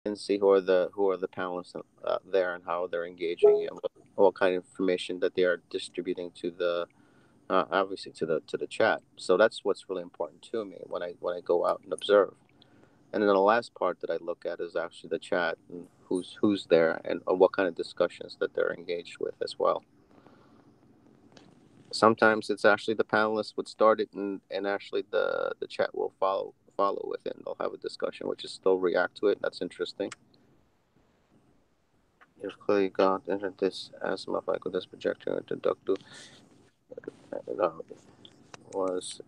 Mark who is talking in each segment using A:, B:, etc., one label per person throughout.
A: and see who are the panelists there and how they're engaging and what kind of information that they are distributing to the obviously to the chat. So that's what's really important to me when I go out and observe. And then the last part that I look at is actually the chat and who's there and what kind of discussions that they're engaged with as well. Sometimes it's actually the panelists would start it and actually the chat will follow with it and they'll have a discussion which is still react to it. That's interesting. You've clearly got entered this as motherfucker this projector into Duck was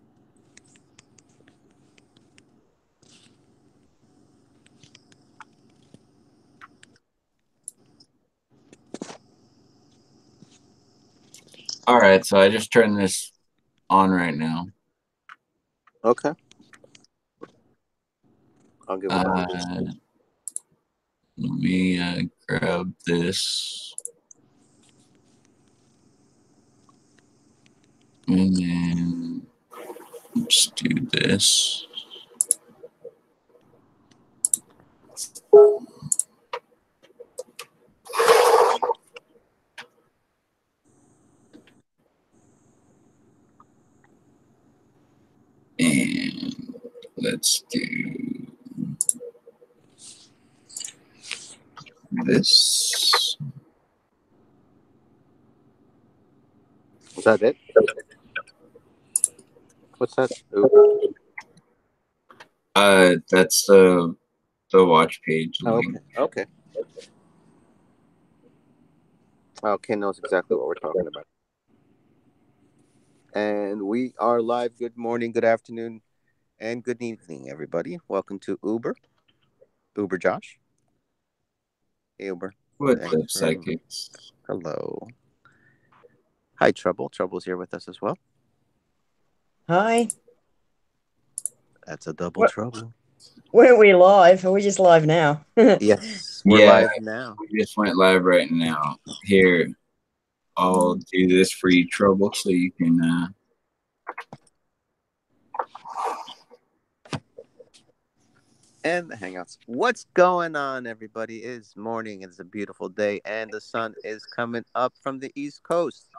B: All right, so I just turned this on right now.
A: okay. I'll give it a moment.
B: Let me grab this. And then let's do this. And let's do this.
A: Is that it? What's that? Ooh.
B: That's the watch page
A: Oh,
B: link.
A: okay. Okay, knows exactly what we're talking about. And we are live. Good morning, good afternoon, and good evening, everybody. Welcome to Uber Josh. Hey, Uber.
B: What's
A: Thanks
B: up,
A: for
B: psychics?
A: hello. Hi, Trouble. Trouble's here with us as well.
C: Hi.
A: That's a double
C: What?
A: trouble.
C: Weren't we live? Are we just live now?
A: Yes, we're
B: Yeah,
A: live now.
B: we just went live right now. Here, I'll do this for you, Trouble, so you can.
A: And the Hangouts. What's going on, everybody? It is morning. It's a beautiful day, and the sun is coming up from the East Coast.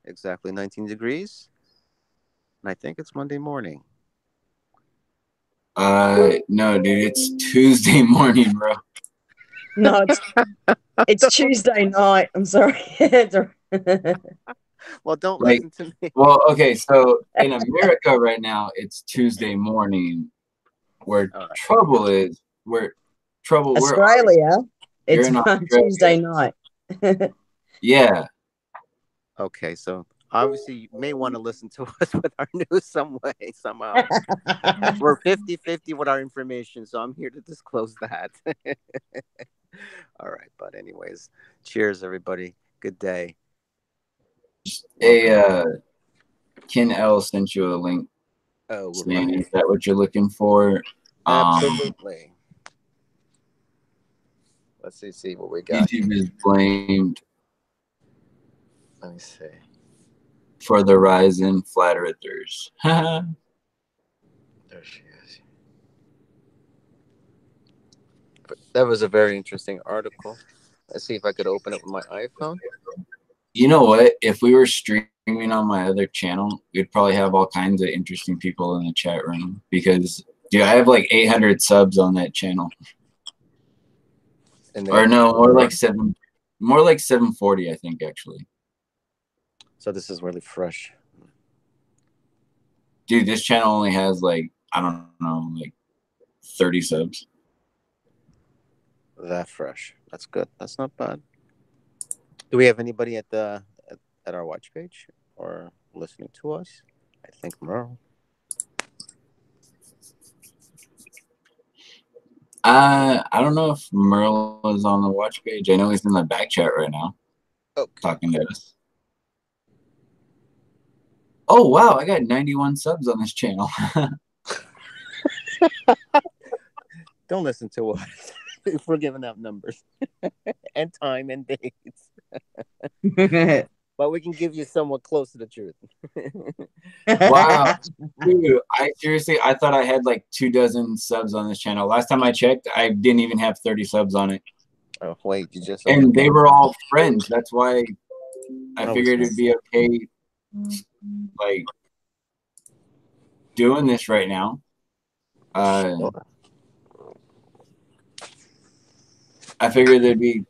A: Exactly 19 degrees. And I think it's Monday morning.
B: No, dude, it's Tuesday morning, bro.
C: No, it's Tuesday night. I'm sorry.
A: Well, don't
B: Like,
A: listen to me.
B: well, okay, so in America right now, it's Tuesday morning. Where
A: All right.
B: trouble is, where trouble, where are you?
C: Australia,
B: You're
C: it's
B: in
C: Tuesday
B: Australia.
C: night.
B: Yeah.
A: Okay, so obviously you may want to listen to us with our news some way, somehow. We're 50-50 with our information, so I'm here to disclose that. All right, but anyways, cheers, everybody. Good day.
B: A
A: Welcome.
B: Ken L sent you a link
A: Oh,
B: saying, is that what you're looking for?
A: absolutely. Let's see what we got here.
B: YouTube is blamed
A: Let me see.
B: for the rise in flat earthers.
A: There she is. But that was a very interesting article. Let's see if I could open it with my iPhone.
B: You know what? If we were streaming on my other channel, we'd probably have all kinds of interesting people in the chat room because, dude, I have like 800 subs on that channel. Or no, more like 740, I think, actually.
A: So this is really fresh.
B: Dude, this channel only has like, I don't know, like 30 subs.
A: That fresh. That's good. That's not bad. Do we have anybody at our watch page or listening to us? I think Merle.
B: I don't know if Merle is on the watch page. I know he's in the back chat right now, talking to us. Oh wow, I got 91 subs on this channel.
A: Don't listen to us. We're giving out numbers and time and dates. But we can give you somewhat close to the truth.
B: Wow. Dude, I thought I had like 2 dozen subs on this channel. Last time I checked, I didn't even have 30 subs on it.
A: Oh wait, you just
B: And they were all friends. That's why I
A: oh,
B: figured it'd be okay, like, doing this right now. I figured there'd be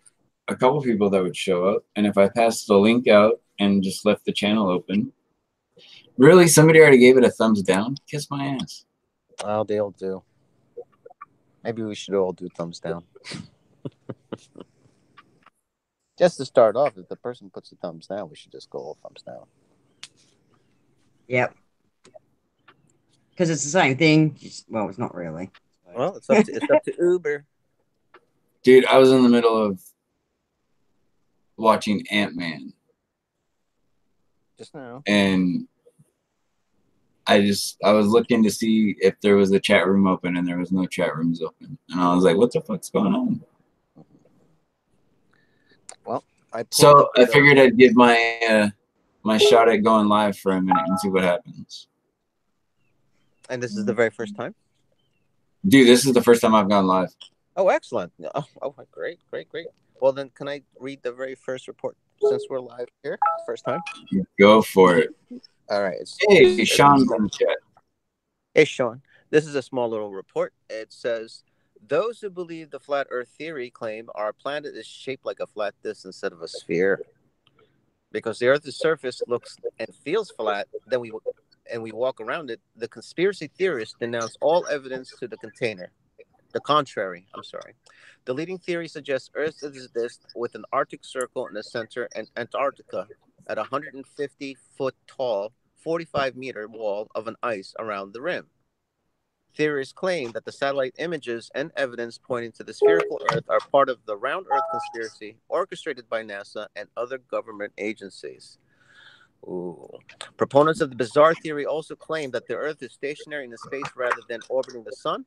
B: a couple people that would show up, and if I passed the link out and just left the channel open, really, somebody already gave it a thumbs down? Kiss my ass.
A: oh, they'll do. Maybe we should all do thumbs down. Just to start off, if the person puts a thumbs down, we should just go all thumbs down.
C: Yep. Because it's the same thing. Well, it's not really.
A: Well, it's up to Uber.
B: Dude, I was in the middle of watching Ant-Man,
A: Just now.
B: and I was looking to see if there was a chat room open, and there was no chat rooms open. And I was like, what the fuck's going on?
A: Well, I
B: figured I'd give my my shot at going live for a minute and see what happens.
A: And this is the very first time?
B: Dude, this is the first time I've gone live.
A: Oh, excellent. Oh, great. Well, then, can I read the very first report since we're live here? First time?
B: Go for it.
A: All right.
B: Hey, Sean's in the chat.
A: Hey, Sean. This is a small little report. It says, those who believe the flat Earth theory claim our planet is shaped like a flat disc instead of a sphere. Because the Earth's surface looks and feels flat, then we walk around it, the conspiracy theorists denounce all evidence to the contrary. The leading theory suggests Earth is a disk with an Arctic Circle in the center and Antarctica at a 150-foot tall, 45-meter wall of an ice around the rim. Theorists claim that the satellite images and evidence pointing to the spherical Earth are part of the round Earth conspiracy orchestrated by NASA and other government agencies. Ooh. Proponents of the bizarre theory also claim that the Earth is stationary in space rather than orbiting the sun.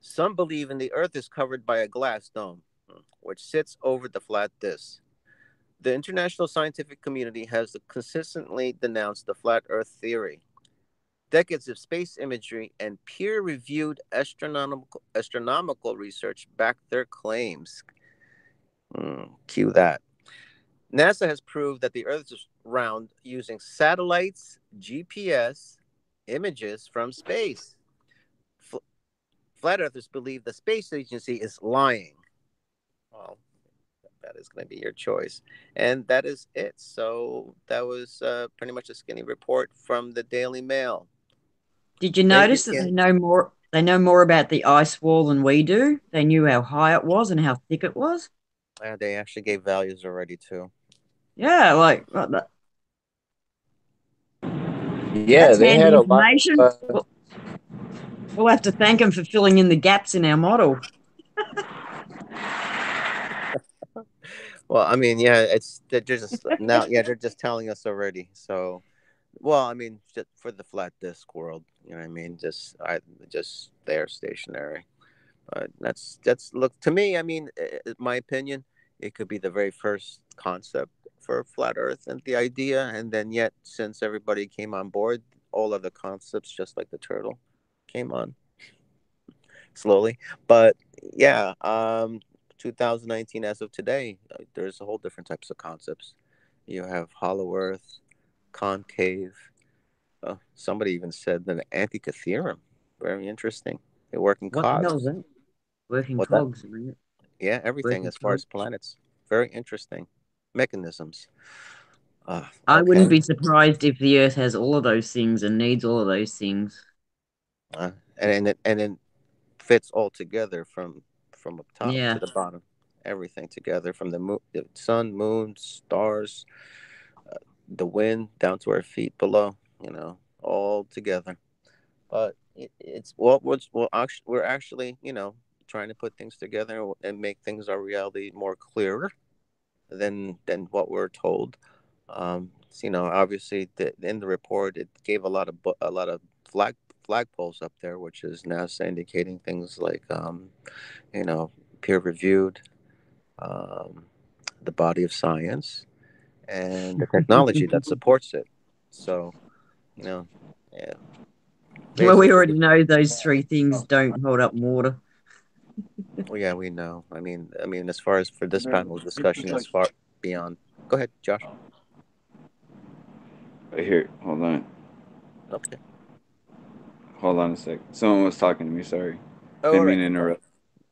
A: Some believe the Earth is covered by a glass dome, which sits over the flat disk. The international scientific community has consistently denounced the flat Earth theory. Decades of space imagery and peer-reviewed astronomical research back their claims. Cue that. NASA has proved that the Earth is round using satellites, GPS, images from space. Flat Earthers believe the space agency is lying. Well, that is going to be your choice. And that is it. So that was pretty much a skinny report from the Daily Mail.
C: Did you notice that they know more? They know more about the ice wall than we do. They knew how high it was and how thick it was.
A: They actually gave values already too.
C: Yeah, like
A: yeah,
C: that's
A: they
C: handy
A: had a
C: information.
A: lot.
C: We'll have to thank them for filling in the gaps in our model.
A: Well, I mean, yeah, they're just now. Yeah, they're just telling us already. So, well, I mean, just for the flat disk world, you know what I mean? Just they're stationary. That's look to me. I mean, my opinion, it could be the very first concept for flat Earth and the idea, and then yet since everybody came on board, all of the concepts, just like the turtle, came on slowly. But yeah, 2019 as of today, there's a whole different types of concepts. You have hollow Earth, concave. Somebody even said the Antica theorem. Very interesting. They work in
C: What the hell is
A: cogs.
C: that? Working
A: What that?
C: cogs.
A: Yeah, everything
C: Working
A: as far
C: cogs.
A: as planets. Very interesting mechanisms.
C: I wouldn't
A: Okay.
C: be surprised if the Earth has all of those things and needs all of those things.
A: And then fits all together from up top
C: Yeah.
A: to the bottom. Everything together from the sun, moon, stars, the wind down to our feet below. You know, all together. But it's we're actually trying to put things together and make things our reality more clearer than what we're told. Obviously, in the report, it gave a lot of flagpoles up there, which is NASA indicating things like peer reviewed, um, the body of science, and the technology that supports it. So You know, yeah.
C: Well, we already
A: Basically,
C: know those three things don't hold up water.
A: well, yeah, we know. I mean, as far as for this panel discussion, as far beyond. Go ahead, Josh.
B: Right here. Hold on.
A: Okay.
B: Hold on a sec. Someone was talking to me. Sorry.
A: Oh, all
B: Didn't
A: right,
B: mean to
A: no problem.
B: interrupt.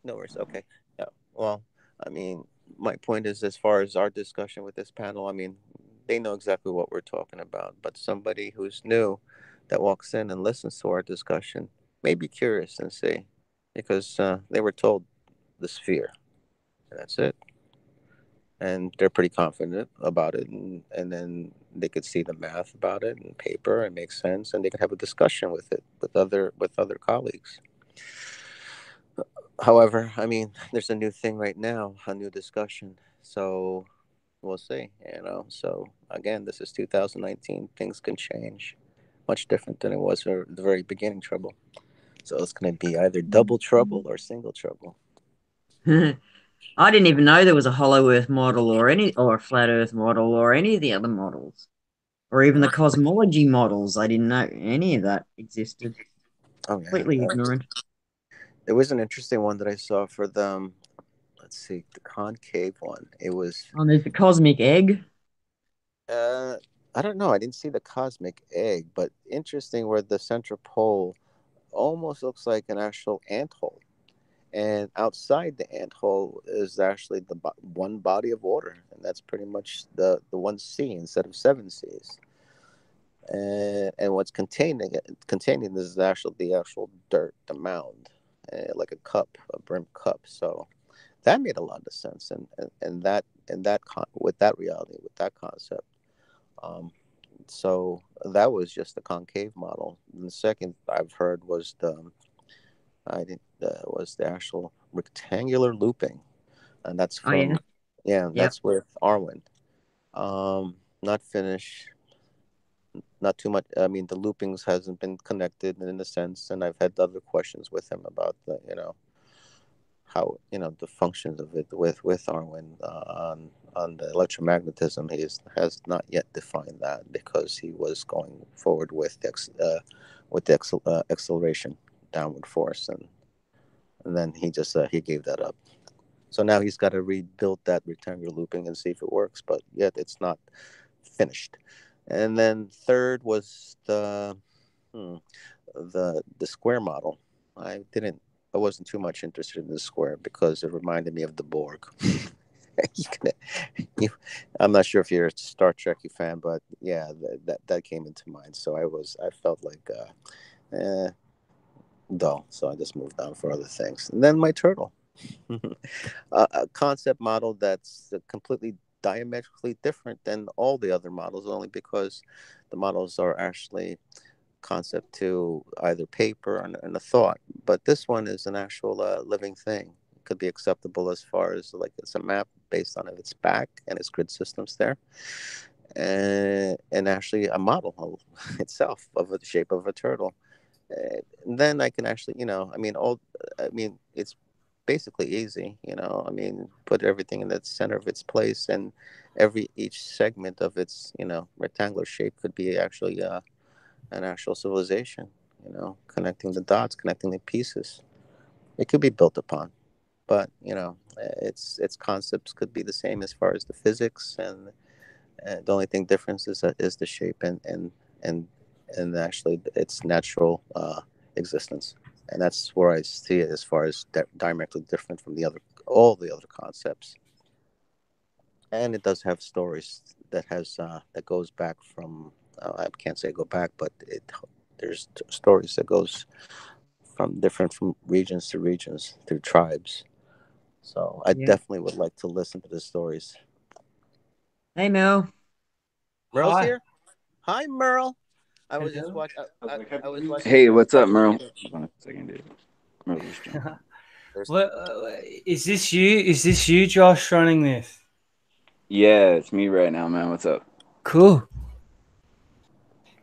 A: No worries. Okay. Yeah. Well, I mean, my point is, as far as our discussion with this panel, I mean, they know exactly what we're talking about. But somebody who's new that walks in and listens to our discussion may be curious and see, because they were told the sphere, and that's it. And they're pretty confident about it, and then they could see the math about it and paper and make sense, and they could have a discussion with it with other colleagues. However, I mean, there's a new thing right now, a new discussion. So we'll see, you know. So again, this is 2019. Things can change, much different than it was for the very beginning trouble. So it's going to be either double trouble or single trouble.
C: I didn't even know there was a hollow Earth model or a flat Earth model or any of the other models or even the cosmology models. I didn't know any of that existed.
A: Oh yeah,
C: Completely ignorant.
A: there was an interesting one that I saw for them. Let's see, the concave one. It was
C: Oh, there's the cosmic egg.
A: uh, I don't know. I didn't see the cosmic egg, but interesting where the central pole almost looks like an actual ant hole. And outside the ant hole is actually the one body of water, and that's pretty much the one sea instead of seven seas. And what's containing this is actually the actual dirt, the mound, like a cup, a brim cup. So that made a lot of sense, and with that reality, with that concept. Um, so that was just the concave model. And the second I've heard was I think was the actual rectangular looping, and that's
C: Oh yeah,
A: from yeah,
C: yeah.
A: that's with Arwen. Not finished, not too much. I mean, the loopings hasn't been connected in a sense, and I've had other questions with him about the how the functions of it with Arwen on the electromagnetism. Has not yet defined that because he was going forward with the acceleration downward force, and then he gave that up. So now he's got to rebuild that rectangular looping and see if it works, but yet it's not finished. And then third was hmm, the square model. I wasn't too much interested in the square because it reminded me of the Borg. you you, I'm not sure if you're a Star Trek fan, but yeah, that came into mind. So I felt like dull, so I just moved on for other things. And then my turtle. A concept model that's completely diametrically different than all the other models, only because the models are actually concept to either paper and a thought. But this one is an actual living thing. It could be acceptable as far as like it's a map based on its back and its grid systems there, and actually a model itself of the shape of a turtle. And then I can actually, I mean, it's basically easy, I mean, put everything in the center of its place, and each segment of its, rectangular shape could be actually an actual civilization, connecting the dots, connecting the pieces. It could be built upon, but, its concepts could be the same as far as the physics, and the only thing difference is the shape and and actually its natural existence, and that's where I see it as far as diametrically different from the other all the other concepts. And it does have stories that goes back from I can't say go back, but there's stories that goes from regions to regions through tribes. So I
C: Yeah.
A: definitely would like to listen to the stories.
C: Hey Mel.
A: Merle's
D: Hi.
A: here. Hi, Merle. I was just
D: Hello.
A: watching. I was watching
B: Hey,
A: some
B: what's up, Merle?
A: footage.
B: Hold on a second, dude. Merle just jumped in.
A: There's
D: What is this you? Is this you, Josh, running this?
B: Yeah, it's me right now, man. What's up?
D: Cool.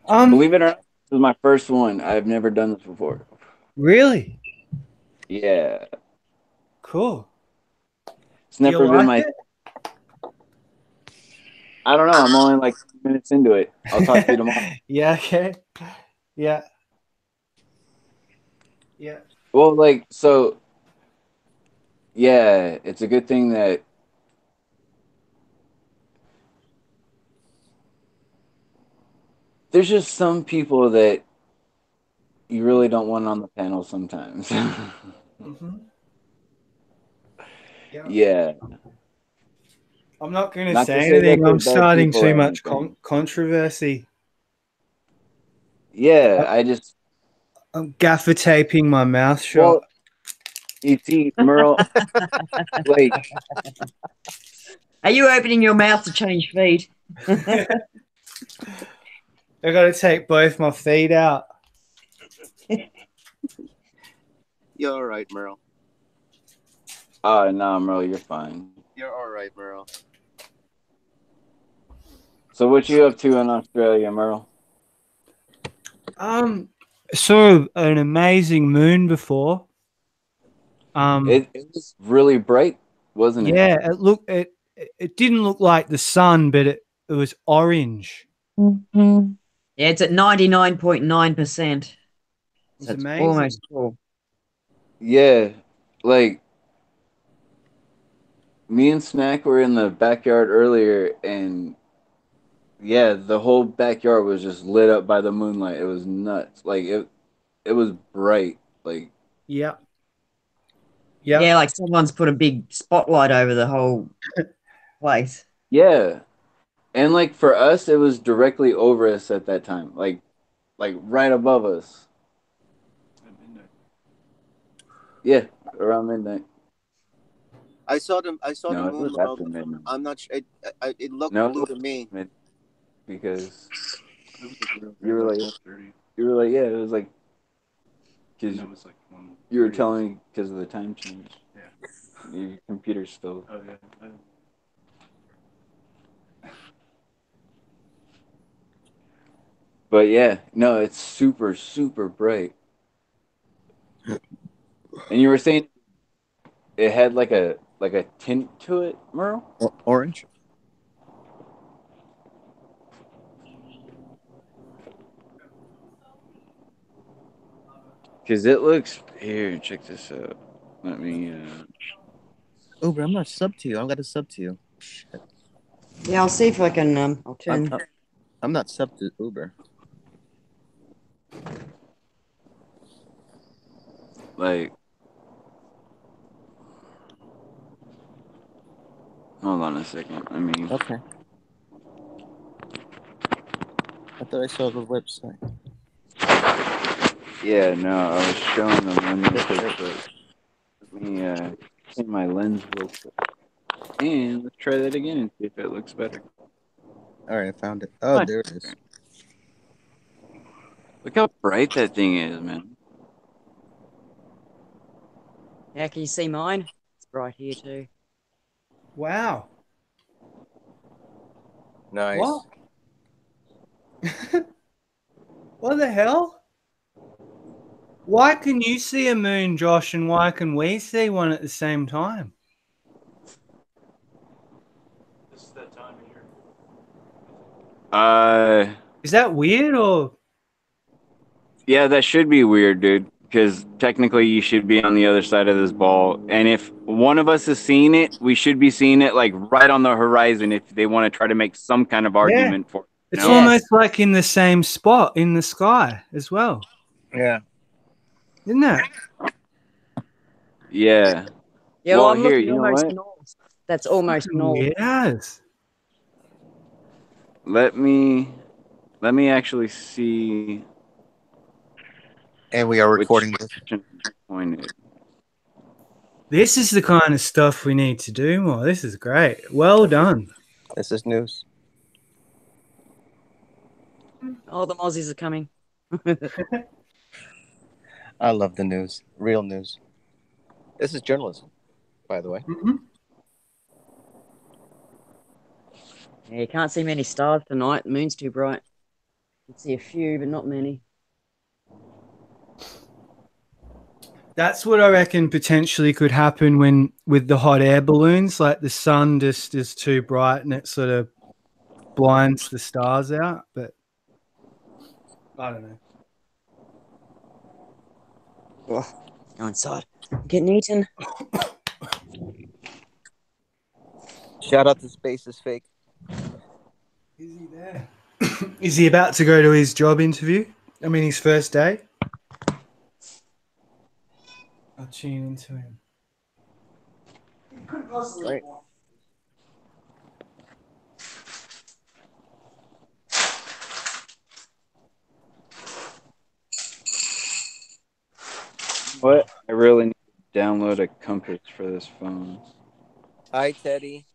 B: Believe it or not, this is my first one. I've never done this before.
D: Really?
B: Yeah,
D: Cool.
B: it's
D: Do you
B: never been
D: like
B: my. I don't know. I'm only like 2 minutes into it. I'll talk to you tomorrow.
D: it? Yeah, okay. Yeah. Yeah.
B: Well, like, so, yeah, it's a good thing that there's just some people that you really don't want on the panel sometimes.
D: Mm-hmm. Yeah.
B: Yeah.
D: I'm not going to
B: Not to
D: say
B: say that
D: anything.
B: they're
D: I'm
B: bad
D: starting
B: people
D: too
B: or
D: much
B: anything.
D: controversy.
B: Yeah, I just,
D: I'm gaffer taping my mouth shut.
B: well, you see, Merle, like,
C: Are you opening your mouth to change feet?
D: I got to take both my feet out.
A: You're all right, Merle.
B: nah, Merle, you're fine.
A: You're all right, Merle.
B: So, what you up to in Australia, Merle?
D: Um, saw an amazing moon before.
B: It was really bright, wasn't it?
D: Yeah, it didn't look like the sun, but it was orange.
C: Yeah, it's at 99.9%.
D: It was
C: So it's
D: amazing.
C: almost full.
B: Yeah, like, me and Snack were in the backyard earlier, and yeah, the whole backyard was just lit up by the moonlight. It was nuts. Like it was bright. Like
D: Yep.
C: Yeah,
D: Yep.
C: like someone's put a big spotlight over the whole place.
B: yeah, and like for us, it was directly over us at that time. Like right above us. Yeah, around midnight.
A: I saw them. I saw the
B: No, it
A: moon.
B: was after midnight.
A: I'm not. It looked
B: No, it
A: blue
B: was
A: to me.
B: midnight because you were like yeah, it was like because you were telling me because of the time change. Your computer's still. But yeah, no, it's super super bright. And you were saying it had like a tint to it, Merle?
A: Orange.
B: Because it looks here. Check this out. Let me.
A: Uber, I'm not sub to you. I'm got to sub to you. Shit.
C: Yeah, I'll see if I can. I'll
A: I'm.
C: turn.
A: I'm not sub to Uber.
B: Like, hold on a second. I mean,
A: Okay. I thought I saw the website.
B: yeah, no, I was showing them when real quick, but let me change my lens real quick. And let's try that again and see if it looks better.
A: All right, I found it. Oh, there it is.
B: Look how bright that thing is, man.
C: Yeah, can you see mine? It's bright here too.
D: Wow.
A: Nice.
D: What? What the hell? Why can you see a moon, Josh, and why can we see one at the same time?
B: Uh,
D: Is that weird or?
B: yeah, that should be weird, dude. Because technically, you should be on the other side of this ball. And if one of us is seeing it, we should be seeing it like right on the horizon. If they want to try to make some kind of
D: Yeah.
B: argument for it,
D: It's
B: you know?
C: Yes.
D: almost like in the same spot in the sky as well,
A: Yeah.
D: isn't it?
B: Yeah.
C: Yeah, well,
B: Well,
C: I'm
B: here,
C: looking
B: you know
C: almost
B: what?
C: north. That's almost north.
D: Yes.
B: Let me actually see
A: And we are
B: which
A: recording this.
B: direction it's pointed.
D: This is the kind of stuff we need to do more. This is great. Well done.
A: This is news.
C: Oh, the Aussies are coming.
A: I love the news. Real news. This is journalism, by the way.
D: Mhm.
C: Yeah, you can't see many stars tonight. The moon's too bright. You can see a few, but not many.
D: That's what I reckon potentially could happen when with the hot air balloons, like the sun just is too bright and it sort of blinds the stars out. But I don't know.
C: Oh, go inside. Getting eaten.
A: Shout out to Space is Fake.
D: Is he there? Is he about to go to his job interview? I mean, his first day? I'll tune into him.
C: Couldn't possibly.
A: Right.
B: What? I really need to download a compass for this phone.
A: Hi, Teddy.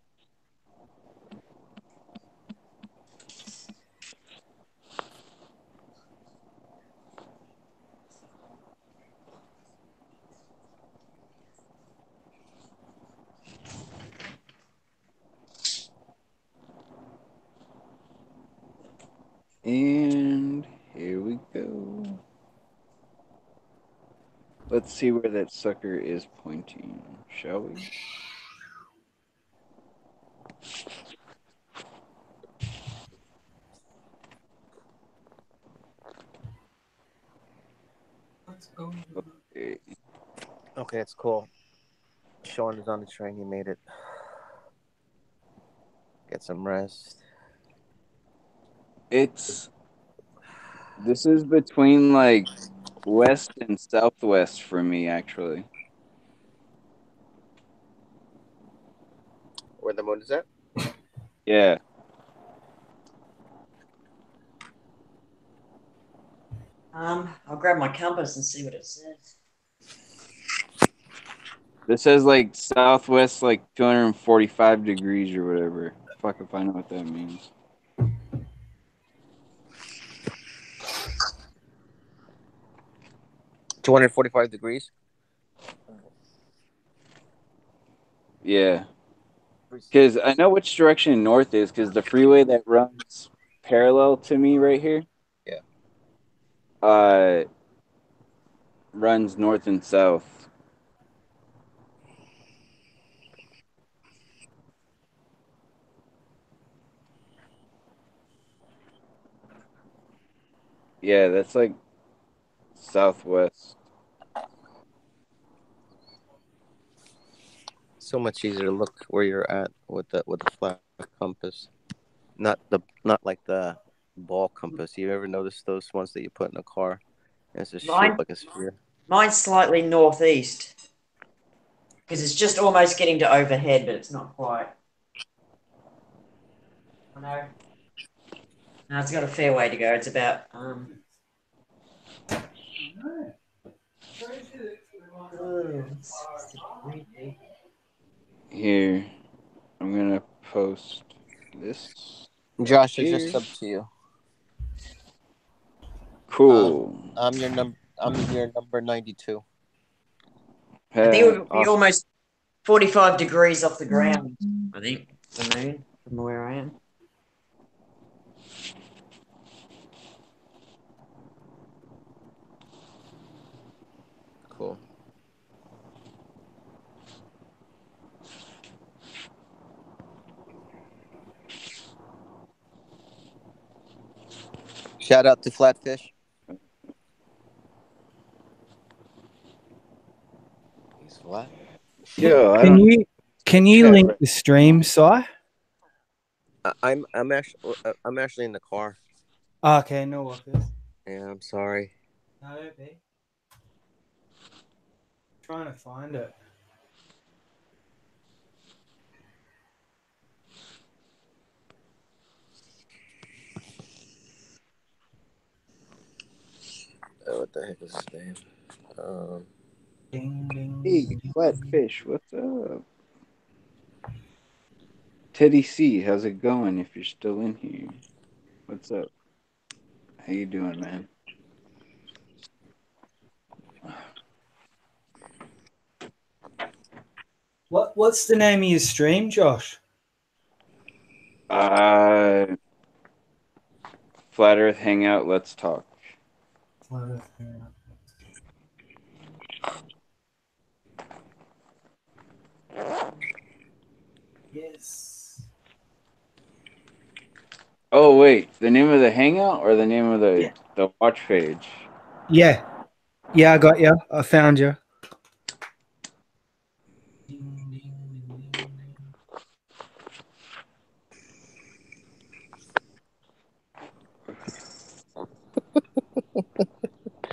B: And here we go. Let's see where that sucker is pointing, shall we? Okay.
A: Okay, it's cool. Sean is on the train. He made it. Get some rest.
B: This is between like west and southwest for me, actually.
A: Where the moon is at?
B: Yeah.
C: I'll grab my compass and see what it says.
B: This says like southwest, like 245 degrees or whatever. Fuck if I know what that means.
A: 245 degrees.
B: Yeah. Because I know which direction north is, because the freeway that runs parallel to me right here.
A: Yeah.
B: Runs north and south. Yeah, that's like southwest.
A: So much easier to look where you're at with the flat compass. Not like the ball compass. You ever notice those ones that you put in a car? And it's just shaped
C: Mine,
A: like a sphere.
C: mine's slightly northeast because it's just almost getting to overhead, but it's not quite. I know. No, it's got a fair way to go. It's about
B: Here, I'm gonna post this
A: Josh, I just
B: here.
A: subbed to you.
B: Cool.
A: I'm your number. I'm your number 92.
C: I think it would be
B: Awesome.
C: almost 45 degrees off the ground. I think the moon from where I am.
A: Cool. Shout out to Flatfish. He's flat.
B: Yo, I
D: Can
B: don't
D: you
B: chat
D: link
B: right.
D: the stream, Si?
A: I'm actually in the car.
D: Okay, no worries.
A: Yeah, I'm sorry.
D: No, don't be. Trying to find it.
A: What the heck is his name?
D: Ding, ding,
B: Hey,
D: ding.
B: Flatfish, what's up? Teddy C, how's it going? If you're still in here, what's up? How you doing, man?
D: What's the name of your stream, Josh?
B: Uh, Flat Earth Hangout. Let's talk.
D: Yes.
B: Oh wait, the name of the Hangout or the name of
D: Yeah.
B: the watch page?
D: Yeah. Yeah, I got you. I found you.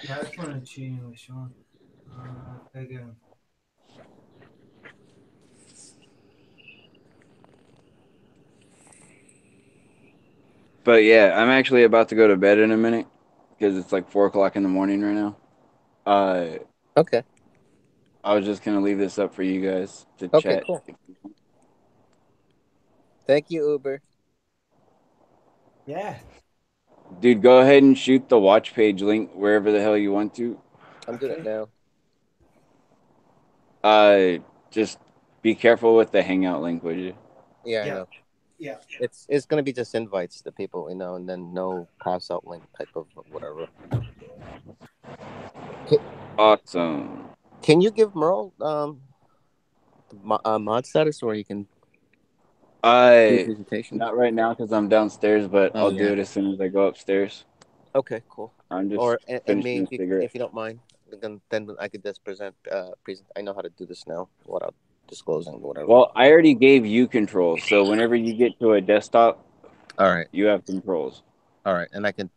D: Yeah, I just want to tune in with Sean. Again.
B: But yeah, I'm actually about to go to bed in a minute because it's like 4 o'clock in the morning right now. Uh,
A: Okay.
B: I was just gonna leave this up for you guys to
A: Okay.
B: chat.
A: Cool. Thank you, Uber.
D: Yeah.
B: Dude, go ahead and shoot the watch page link wherever the hell you want to.
A: I'm doing it
D: Okay.
A: now.
B: Uh, just be careful with the Hangout link, would you?
A: Yeah, I
D: Yeah.
A: know.
D: Yeah.
A: It's gonna be just invites to people we know, and then no pass out link type of whatever. Can,
B: Awesome.
A: can you give Merle mod status where he can do
B: I
A: presentations?
B: not right now because I'm downstairs, but
A: Oh
B: I'll do
A: yeah.
B: it as soon as I go upstairs.
A: Okay, cool.
B: I'm just
A: Or and
B: finishing
A: me
B: a cigarette.
A: if you don't mind, then I could just present. I know how to do this now without disclosing whatever.
B: Well, I already gave you controls, so whenever you get to a desktop,
A: All right,
B: you have controls.
A: all right, and I can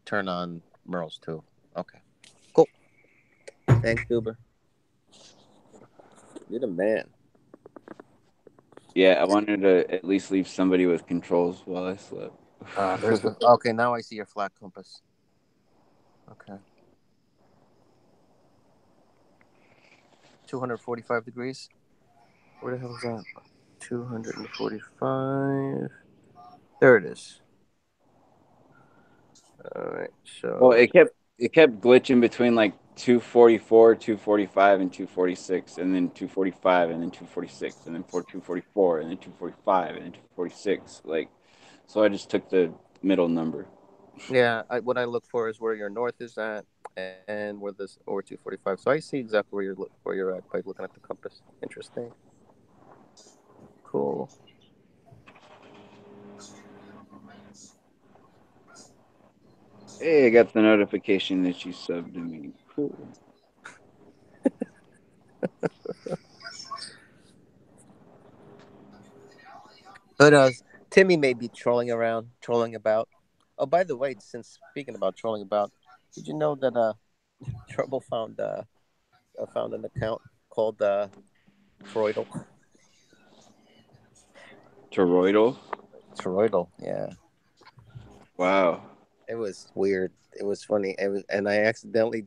A: turn on Merle's too. Okay, cool. Thanks, Uber. You're the man.
B: Yeah, I wanted to at least leave somebody with controls while I slept.
A: There's the okay. Now I see your flat compass. Okay, 245 degrees. Where the hell is that? 245. There it is. All right.
B: Well,
A: So
B: it kept glitching between like 244, 245, and 246, and then 245, and then 246, and then 244, and then 245, and then 246. Like, so I just took the middle number.
A: yeah, what I look for is where your north is at, and where this over 245. So I see exactly where you're at by looking at the compass. Interesting. Cool.
B: Hey, I got the notification that you subbed to me. Cool.
A: But Timmy may be trolling around, trolling about. Oh, by the way, since speaking about trolling about, did you know that Trouble found an account called Troidal?
B: Toroidal?
A: Troidal, yeah.
B: Wow.
A: It was weird. It was funny. And I accidentally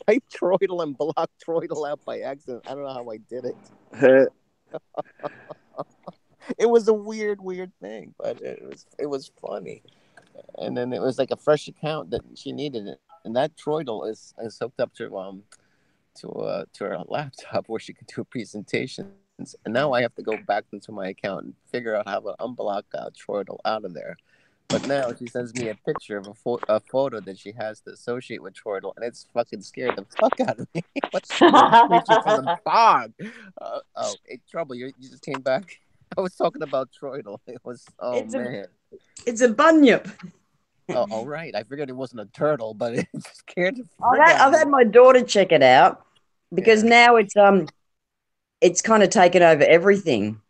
A: I Troidal and blocked Troidal out by accident. I don't know how I did it. It was a weird thing, but it was funny. And then it was like a fresh account that she needed it, and that Troidal is hooked up to her laptop where she could do presentations. And now I have to go back into my account and figure out how to unblock Troidal out of there. But now she sends me a picture of a photo that she has to associate with Troidal, and it's fucking scared the fuck out of me. What's the creature from the fog? Oh, hey, Trouble, you just came back. I was talking about Troidal. It was, oh
C: It's a
A: man.
C: it's a bunyip.
A: Oh, all right. I figured it wasn't a turtle, but it scared the frick out
C: I've
A: of
C: had
A: me.
C: my daughter check it out because
A: Yeah.
C: now it's kind of taken over everything.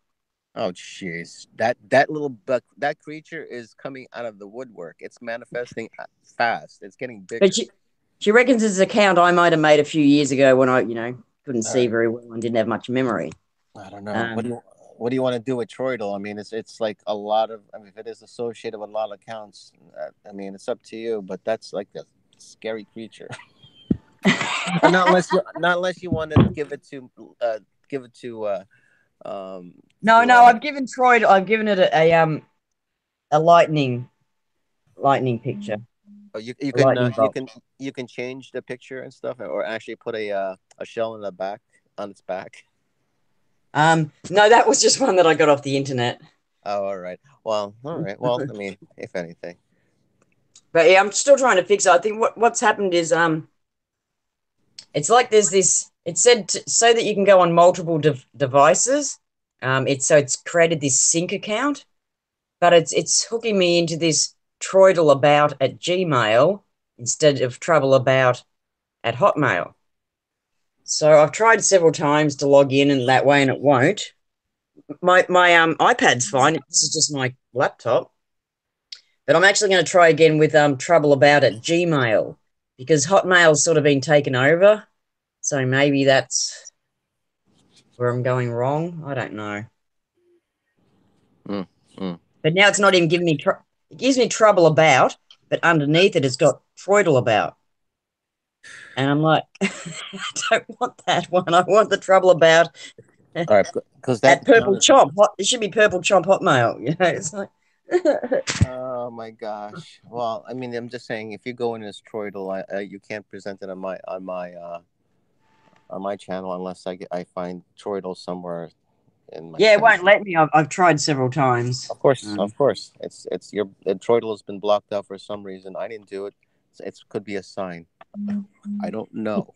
A: Oh, jeez. That little buck, that creature is coming out of the woodwork. It's manifesting fast. It's getting
C: But
A: bigger.
C: she reckons it's an account I might have made a few years ago when I, couldn't
A: All
C: see
A: right.
C: very well and didn't have much memory.
A: I don't know.
C: Um,
A: What do you want to do with Troidal? I mean, it's like a lot of. I mean, if it is associated with a lot of accounts, I mean, it's up to you. But that's like a scary creature. Not unless you want to give it um
C: no, I've given it a lightning picture,
A: oh, you
C: a
A: can
C: lightning bolt.
A: you can change the picture and stuff, or actually put a shell in the back on its back.
C: No, that was just one that I got off the internet.
A: Oh, all right. Well, all right. Well, I mean, if anything.
C: But yeah, I'm still trying to fix it. I think what's happened is it's like there's this. It said so that you can go on multiple devices. It's created this sync account, but it's hooking me into this troidal about at Gmail instead of trouble about at Hotmail. So I've tried several times to log in and that way, and it won't. My iPad's fine. This is just my laptop. But I'm actually going to try again with trouble about it, Gmail, because Hotmail's sort of been taken over. So maybe that's where I'm going wrong. I don't know. But now it's not even giving me it gives me trouble about, but underneath it, it's got Freudle about. And I'm like, I don't want that one. I want the trouble about.
A: All right, because
C: At
A: that
C: Purple Chomp. It should be Purple Chomp Hotmail. You know, it's like.
A: Oh my gosh. Well, I mean, I'm just saying, if you go in as Troidal, you can't present it on my channel unless I find Troidal somewhere in my.
C: Yeah, it
A: channel.
C: won't let me. I've tried several times.
A: Of course, it's your Troidal has been blocked out for some reason. I didn't do it. It could be a sign. I don't know.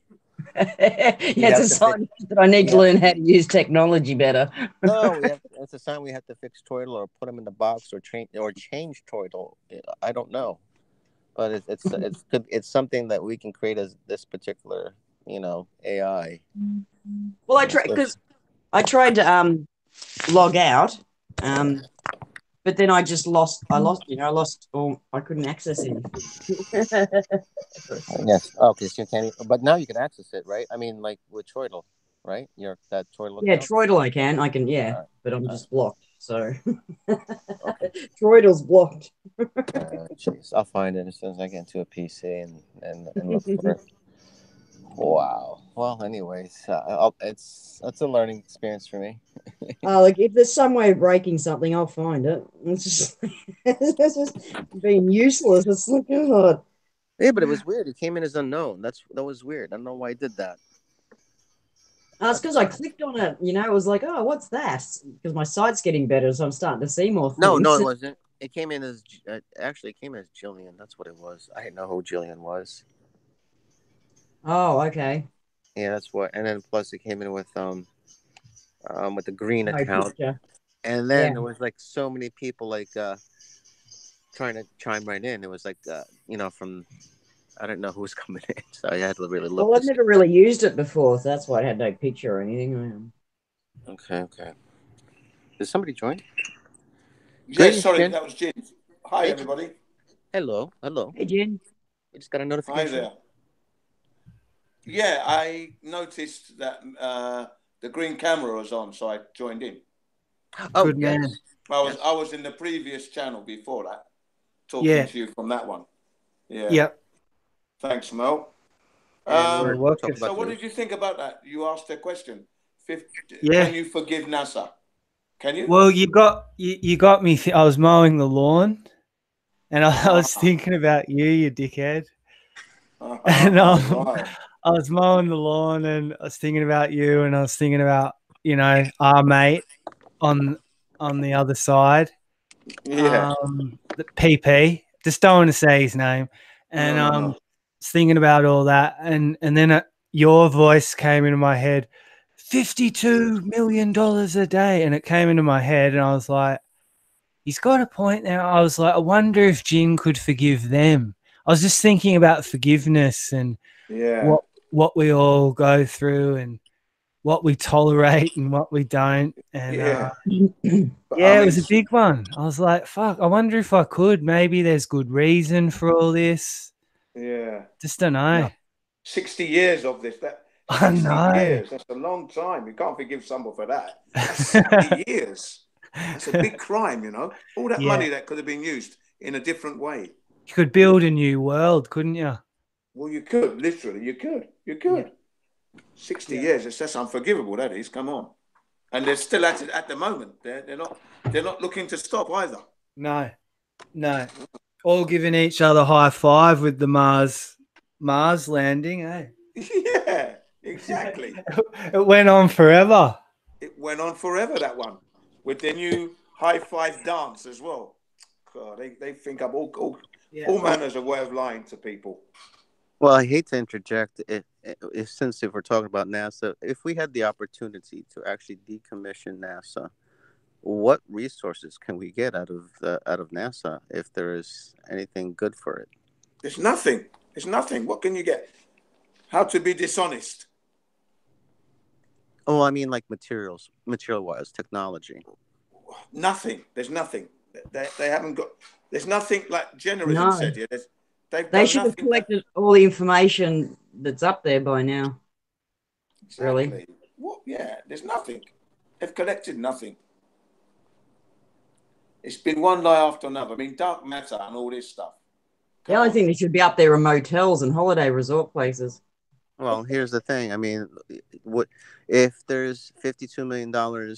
C: Yeah, it's a sign that I need to learn how to use technology better.
A: No, it's a sign we have to fix Troidal or put him in the box or change Troidal. I don't know, but it's something that we can create as this particular AI.
C: Well, I tried to log out, but then I just lost. I lost. Or I couldn't access anything.
A: Yes. Okay. So you can't. But now you can access it, right? I mean, like with Troidal, right? That Troidal
C: Yeah,
A: account.
C: Troidal I can, yeah, but I'm just blocked. So Troidal's blocked.
A: Jeez, I'll find it as soon as I get into a PC and look for it. Wow. Well, anyways, it's a learning experience for me.
C: Like if there's some way of breaking something, I'll find it. It's just, it's just being useless. It's like, God.
A: Yeah, but it was weird. It came in as unknown. That was weird. I don't know why it did that.
C: It's because I clicked on it. It was like, oh, what's that? Because my site's getting better, so I'm starting to see more things.
A: No, it wasn't. It came in as actually it came as Jillian. That's what it was. I didn't know who Jillian was.
C: Oh, okay.
A: Yeah, that's what. And then plus it came in with the green account,
C: Picture.
A: and then there was like so many people like trying to chime right in. It was like from I didn't know who was coming in, so I had to really look.
C: Well, I've never really used it before, so that's why it had no picture or anything.
A: Okay. Did somebody join?
E: Yes, sorry, that was Jim. Hi, everybody.
A: Hello.
C: Hey, Jen.
A: We just got a notification.
E: Hi there. Yeah, I noticed that the green camera was on, so I joined in.
D: Oh, good man.
E: I was in the previous channel before that, talking to you from that one. Yeah.
D: Yep.
E: Thanks, Mel.
A: So
E: what did you think about that? You asked a question.
D: Yeah.
E: Can you forgive NASA? Can you?
D: Well, you got me. I was mowing the lawn, and I was thinking about you dickhead. And
E: right.
D: I was mowing the lawn, and I was thinking about you, and I was thinking about our mate on the other side.
E: Yeah.
D: The PP. Just don't want to say his name, and I was thinking about all that, and then your voice came into my head. $52 million a day, and it came into my head, and I was like, he's got a point there. I was like, I wonder if Jin could forgive them. I was just thinking about forgiveness and what we all go through and what we tolerate and what we don't. And it was a big one. I was like, fuck, I wonder if I could. Maybe there's good reason for all this.
E: Yeah.
D: Just don't know.
E: No. 60 years of this.
D: 60
E: years. That's a long time. You can't forgive someone for that. That's 60 years. That's a big crime, All that money that could have been used in a different way.
D: You could build a new world, couldn't you?
E: Well, you could. Literally, you could. Yeah. 60 years. That's unforgivable, that is. Come on. And they're still at it at the moment. They're not looking to stop either.
D: No. All giving each other high five with the Mars landing, eh?
E: Yeah, exactly.
D: It went on forever.
E: That one. With their new high five dance as well. God, they think up all manners of way of lying to people.
A: Well, I hate to interject. Since if we're talking about NASA, if we had the opportunity to actually decommission NASA, what resources can we get out of NASA if there is anything good for it?
E: There's nothing. What can you get? How to be dishonest?
A: Oh, I mean, like material wise, technology.
E: Nothing. There's nothing. They haven't got. There's nothing like generalism
C: No,
E: said. Yeah, they've
C: they
E: got
C: should have
E: nothing.
C: collected all the information that's up there by now. Really.
E: Exactly. What? Yeah. There's nothing. They've collected nothing. It's been one lie after another. I mean, dark matter and all this stuff.
C: The
E: Come
C: only
E: on.
C: thing that should be up there are motels and holiday resort places.
A: Well, here's the thing. I mean, what if there's $52 million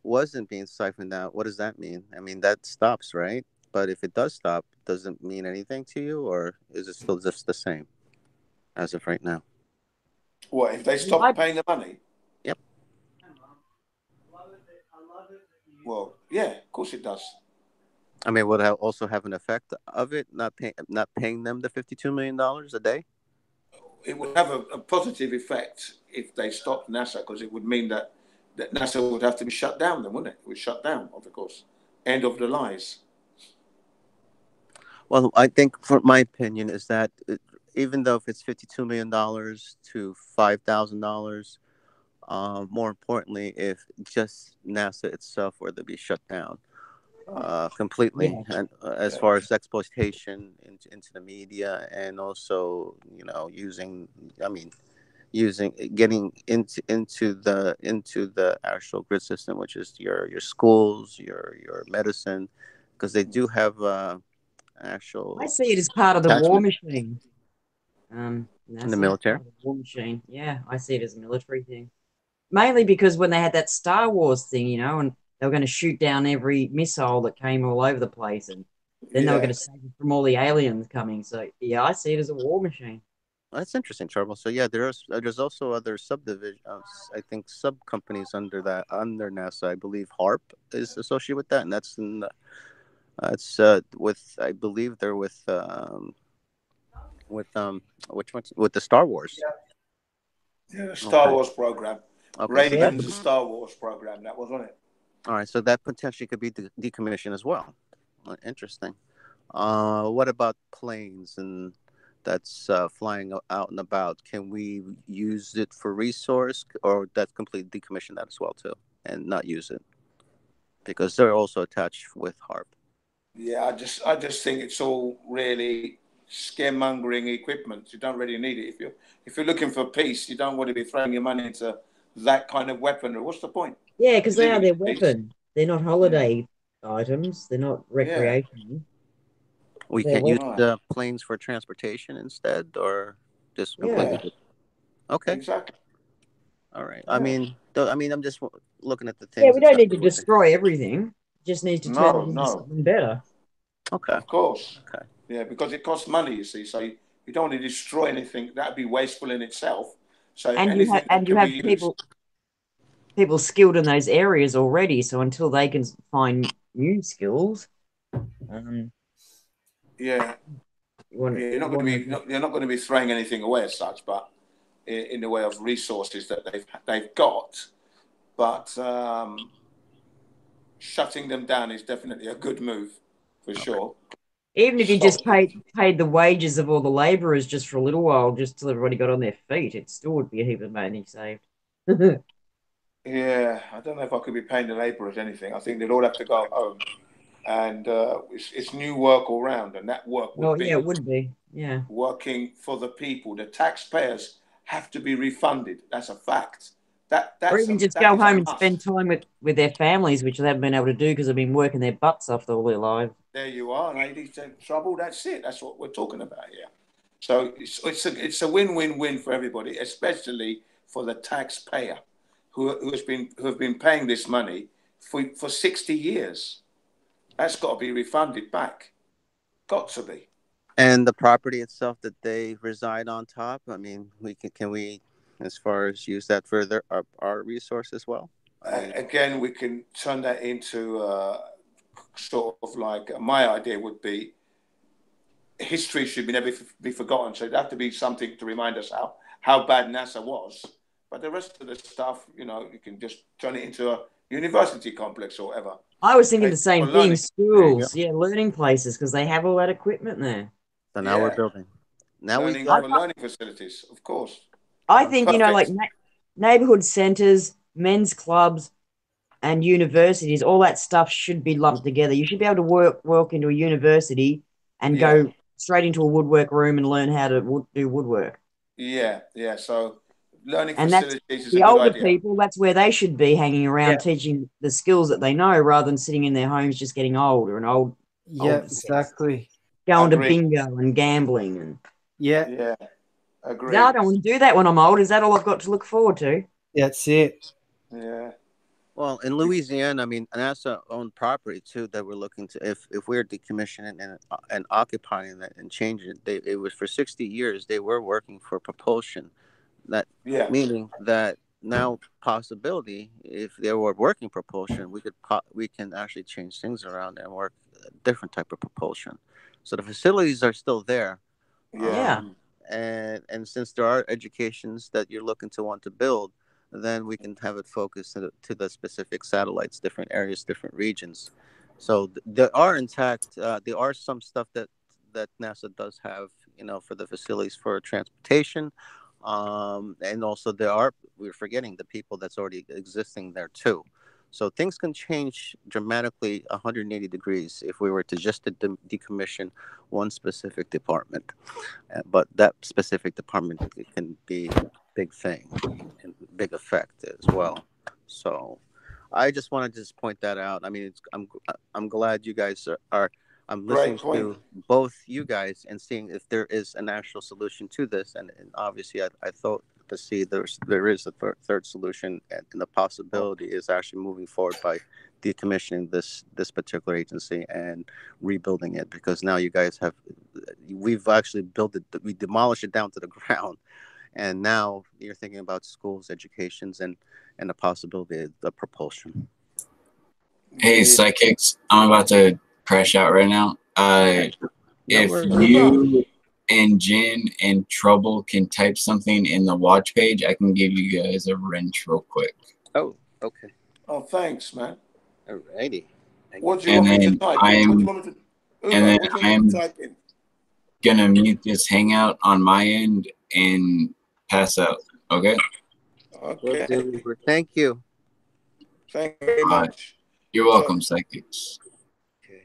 A: wasn't being siphoned out? What does that mean? I mean, that stops, right? But if it does stop, does it mean anything to you, or is it still just the same as of right now?
E: What if they
C: I,
E: stop paying the money?
A: Yep.
E: Well, yeah, of course it does.
A: I mean, would it also have an effect of it not paying them the $52 million a day?
E: It would have a positive effect if they stopped NASA, because it would mean that NASA would have to be shut down then, wouldn't it? It would shut down, of course. End of the lies.
A: Well, I think, for my opinion, is that even though if it's $52 million to $5,000, more importantly, if just NASA itself were to be shut down completely,
C: yeah,
A: and as
E: Yeah.
A: far as exploitation into the media, and also, using, I mean, using getting into the actual grid system, which is your schools, your medicine, because they do have
C: I
A: actual
C: see it as part of the war
A: attachment
C: machine.
A: in the
C: NASA,
A: military.
C: part of the war machine. Yeah, I see it as a military thing. Mainly because when they had that Star Wars thing, and they were going to shoot down every missile that came all over the place, and then they were going
E: Yeah.
C: to save it from all the aliens coming. So yeah, I see it as a war machine.
A: That's interesting, Trouble. So yeah, there's also other subdivision, I think, sub companies under NASA. I believe HARP is associated with that, and that's in it's with, I believe they're with which one, with the Star Wars.
E: Yeah, the Star
A: Okay.
E: Wars program.
A: Okay. So that,
C: Yeah,
E: Reagan's Star Wars program, that was on it.
A: all right. So that potentially could be decommissioned as well. Interesting. What about planes and that's flying out and about? Can we use it for resource, or that's completely decommission that as well too, and not use it because they're also attached with HARP?
E: Yeah, I just think it's all really scaremongering equipment. You don't really need it. If you're looking for peace, you don't want to be throwing your money into that kind of weaponry. What's the point?
C: yeah, because
E: You're
C: they are
E: leaving
C: their
E: in peace.
C: weapon. They're not
E: Mm.
C: holiday items. They're not
E: Yeah.
C: recreational.
A: We
C: They're
A: can't use
C: weapons.
E: Right.
A: the planes for transportation instead, or just completely.
C: Yeah,
E: Yeah.
A: Okay.
E: Exactly.
A: All right. I
E: Yeah.
A: mean, I'm just looking at the
C: yeah.
A: things
C: We
A: and
C: don't
A: stuff
C: need to
A: that we're saying.
C: destroy everything. Just need to turn it
E: No,
C: into
E: no.
C: something better.
A: Okay.
E: Of course.
A: Okay.
E: Yeah, because it costs money, you see. So you don't want to destroy anything. That'd be wasteful in itself. So
C: And
E: anything that
C: you
E: can
C: have
E: be used.
C: people skilled in those areas already. So until they can find new skills, um,
E: Yeah. Yeah, you're not
C: you
E: going to
C: want
E: be
C: to.
E: you're not going to be throwing anything away as such, but in the way of resources that they've got. But shutting them down is definitely a good move for
A: Okay.
E: sure.
C: Even if you
E: Stop.
C: just paid the wages of all the laborers just for a little while, just till everybody got on their feet, it still would be a heap of money saved.
E: Yeah, I don't know if I could be paying the labourers anything. I think they'd all have to go home, and it's new work all round, and that work would
C: Well, yeah, it
E: be
C: would be. Yeah.
E: working for the people. The taxpayers have to be refunded. That's a fact.
C: Or even just
E: That
C: go
E: is a
C: home and spend
E: must.
C: time with their families, which they haven't been able to do because they've been working their butts off all their lives.
E: There you are, ladies in trouble. That's it. That's what we're talking about here. So it's a win-win-win for everybody, especially for the taxpayer who have been paying this money for 60 years. That's got to be refunded back. Got to be.
A: And the property itself that they reside on top. I mean, can we, as far as use that further, our resource as well. I mean,
E: Again, we can turn that into sort of like my idea would be history should be never be forgotten. So it'd have to be something to remind us how bad NASA was. But the rest of the stuff, you can just turn it into a university complex or whatever.
C: I was thinking
E: Place
C: the same
E: for
C: thing,
E: learning. There you go.
C: schools, yeah, learning places, because they have all that equipment there.
A: so now we're
E: Yeah,
A: building. Now we
E: learning
C: I,
A: got.
E: for learning facilities, of course.
C: I think, like
E: Perfect.
C: neighborhood centers, men's clubs, and universities, all that stuff should be lumped together. You should be able to work into a university and
E: Yeah.
C: go straight into a woodwork room and learn how to do woodwork.
E: Yeah. So learning
C: And that's
E: facilities is a
C: the
E: good
C: older
E: idea.
C: people, that's where they should be hanging around
D: Yeah.
C: teaching the skills that they know rather than sitting in their homes just getting older and old.
D: Yeah,
C: old
D: exactly.
C: Going to
E: Agreed.
C: bingo and gambling. And
D: Yeah,
E: Yeah. Agreed.
C: no, I don't want to do that when I'm old. Is that all I've got to look forward to?
D: that's it.
E: Yeah.
A: Well, in Louisiana, I mean, NASA owned property too that we're looking to. If we're decommissioning and occupying that and changing it, it was for 60 years. They were working for propulsion. That
E: Yeah.
A: meaning that now possibility, if they were working propulsion, we can actually change things around and work a different type of propulsion. So the facilities are still there.
E: Yeah.
C: Yeah.
A: And since there are educations that you're looking to want to build, then we can have it focused to the specific satellites, different areas, different regions. So there are intact. There are some stuff that NASA does have, for the facilities for transportation, and also we're forgetting the people that's already existing there too. So things can change dramatically 180 degrees if we were to just decommission one specific department. But that specific department can be a big thing and big effect as well. So I just wanted to just point that out. I mean, I'm glad you guys are I'm listening
E: Great point.
A: to both you guys and seeing if there is an actual solution to this. And obviously, I thought to see there is a third solution, and the possibility is actually moving forward by decommissioning this particular agency and rebuilding it, because now you guys we've actually built it, we demolished it down to the ground, and now you're thinking about schools, educations, and the possibility of the propulsion.
F: Hey, psychics, I'm about to crash out right now. If you and Jin and Trouble can type something in the watch page, I can give you guys a wrench real quick.
A: Oh, okay.
E: Oh, thanks, man.
A: Alrighty.
E: What do you want me to type in?
F: I'm gonna mute this hangout on my end and pass out. Okay.
E: Okay.
A: Thank you.
E: Thank you very much.
F: You're welcome, psychics.
A: Okay.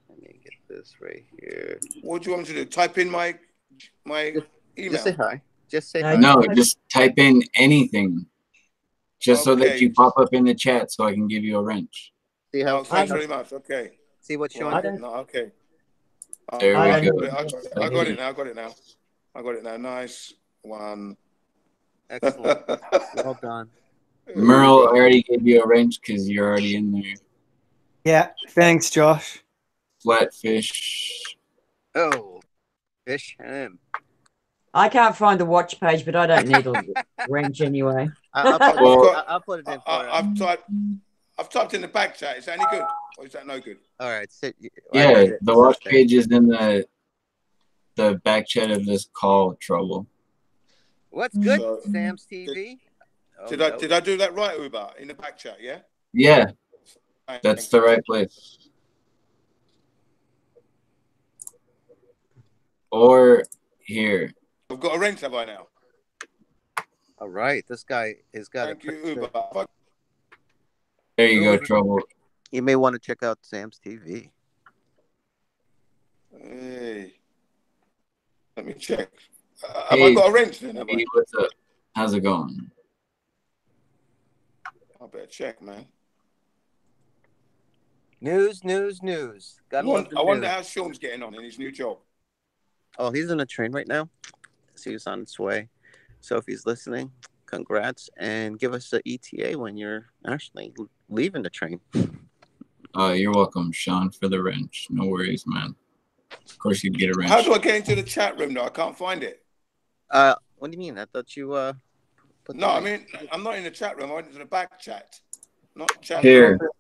A: Let me get this right here.
E: What do you want me to do? Type in my email.
A: Just say hi. Just say hi.
F: No, just type in anything, just so that you pop up in the chat, so I can give you a wrench.
E: See how? Thanks very much. Okay.
A: See what Sean did?
E: No, okay.
F: There we go.
E: I got it now. I got it now. Nice one.
A: Excellent. Well done.
F: Merle already gave you a wrench because you're already in there.
D: Yeah, thanks, Josh.
F: Flatfish.
A: Oh, fish him.
C: I can't find the watch page, but I don't need a wrench anyway.
A: I'll put it in.
E: I've typed in the back chat. Is that any good, or is that no good?
A: All right.
F: Yeah, the watch page is in the back chat of this call, Trouble.
A: What's good, Sam's TV?
E: Did I do that right, Uber, in the back chat? Yeah.
F: Yeah, that's the right place. Or here.
E: I've got a wrench, have I now?
A: All right, this guy has got.
E: Thank you, Uber.
F: There you go, Trouble.
A: You may want to check out Sam's TV.
E: Hey, let me check. Have I got a wrench then?
F: Hey, what's up? How's it going?
E: I better check, man.
A: News.
E: I wonder how Sean's getting on in his new job.
A: Oh, he's on a train right now. So he's on its way. So if he's listening, congrats, and give us an ETA when you're actually leaving the train.
F: You're welcome, Sean, for the wrench. No worries, man. Of course, you'd get a wrench.
E: How do I get into the chat room, though? I can't find it.
A: What do you mean? I thought you
E: No, I mean, I'm not in the chat room. I went into the back chat. Not chat
F: Here.
E: room.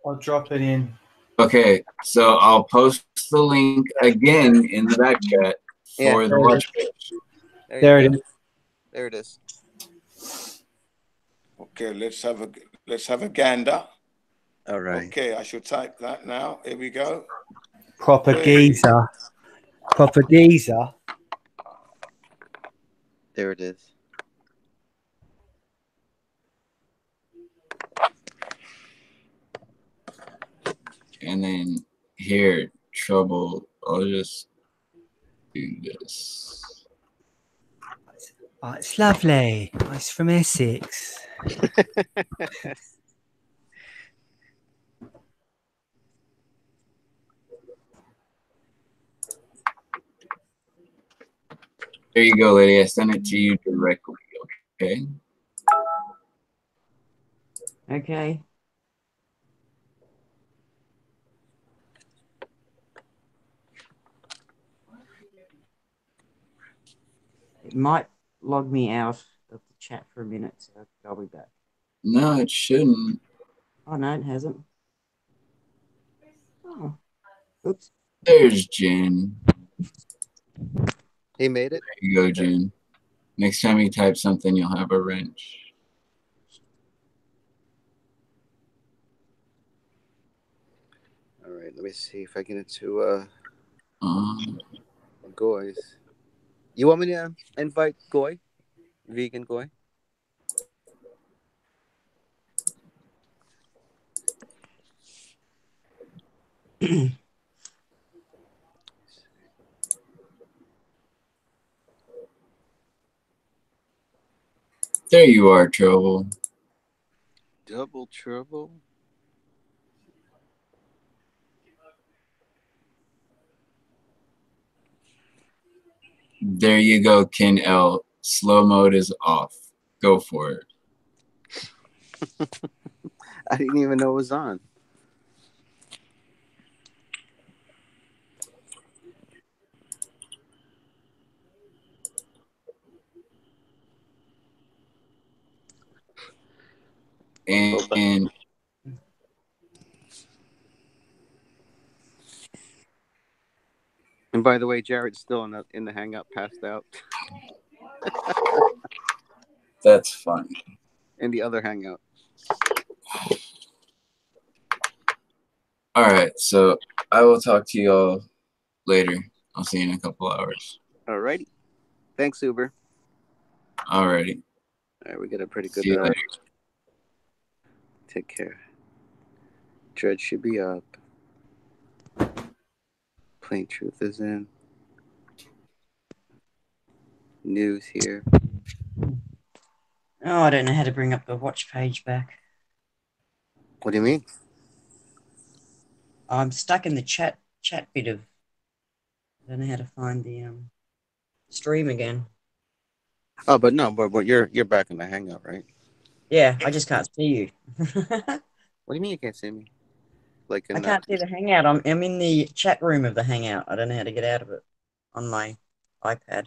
D: I'll drop it in.
F: Okay, so I'll post the link again in the back chat for the watch page.
D: There it is.
A: There it is.
E: Okay, let's have a gander.
A: All right.
E: Okay, I shall type that now. Here we go.
D: Proper geezer.
A: There it is.
F: And then here, Trouble, I'll just do this.
D: Oh, it's lovely. Oh, it's from Essex.
F: There you go, lady. I sent it to you directly, okay?
C: Okay. It might log me out of the chat for a minute, so I'll be back.
F: No, it shouldn't.
C: Oh, no, it hasn't. Oh, oops.
F: There's Jen.
A: He made it.
F: There you go, Jen. Next time you type something, you'll have a wrench.
A: All right, let me see if I get into
F: Um,
A: Goy's. You want me to invite Goy, vegan Goy?
F: there you are, Trouble.
A: Double trouble.
F: There you go, Ken L. Slow mode is off. Go for it.
A: I didn't even know it was on.
F: And
A: And by the way, Jared's still in the hangout, passed out.
F: that's funny.
A: In the other hangout.
F: All right, so I will talk to y'all later. I'll see you in a couple hours.
A: Alrighty. Thanks, Uber.
F: Alrighty.
A: All right, we got a pretty good.
F: See you later.
A: Take care. Dredge should be up. Plain Truth is in. News here.
C: Oh, I don't know how to bring up the watch page back.
A: What do you mean?
C: I'm stuck in the chat bit of. I don't know how to find the stream again.
A: Oh, but no, but you're back in the hangout, right?
C: Yeah, I just can't see you.
A: What do you mean you can't see me? Like
C: I
A: in
C: can't see the hangout. I'm in the chat room of the hangout. I don't know how to get out of it on my iPad.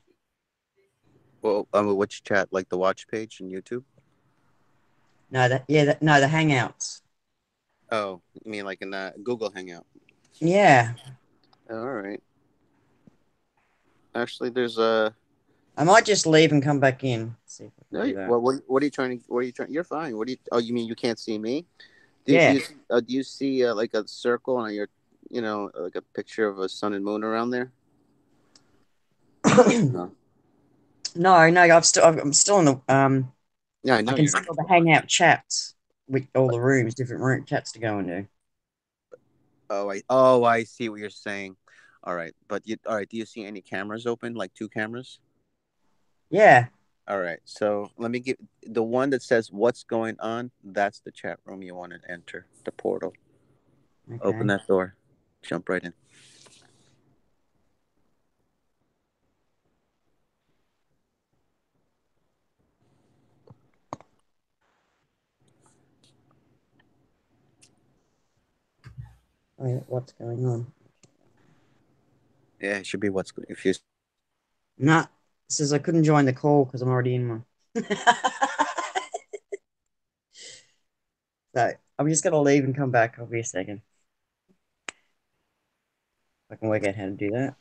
A: well, which chat? Like the watch page in YouTube?
C: No, no, the hangouts.
A: Oh, you mean like in that Google Hangout?
C: Yeah,
A: Oh, all right. Actually, there's a.
C: I might just leave and come back in. See if I can
A: No,
C: do that.
A: well, what are you trying to? What are you trying? You're fine. What do you? Oh, you mean you can't see me?
C: Yeah.
A: Do you see like a circle on your, like a picture of a sun and moon around there? No.
C: No, I'm still in the
A: Yeah, I
C: I
A: know
C: can
A: you're
C: see
A: not.
C: all the hangout chats with all the rooms, different room chats to go into.
A: I see what you're saying. All right, all right. Do you see any cameras open? Like two cameras?
C: Yeah.
A: All right. So let me give the one that says "What's going on." That's the chat room you want to enter. The portal. Open
C: Okay.
A: that door. Jump right in.
C: Wait, what's going on?
A: Yeah, it should be what's if you.
C: Nah, it says I couldn't join the call because I'm already in one. So I'm just gonna leave and come back. I'll be a second. I can work out how to do that.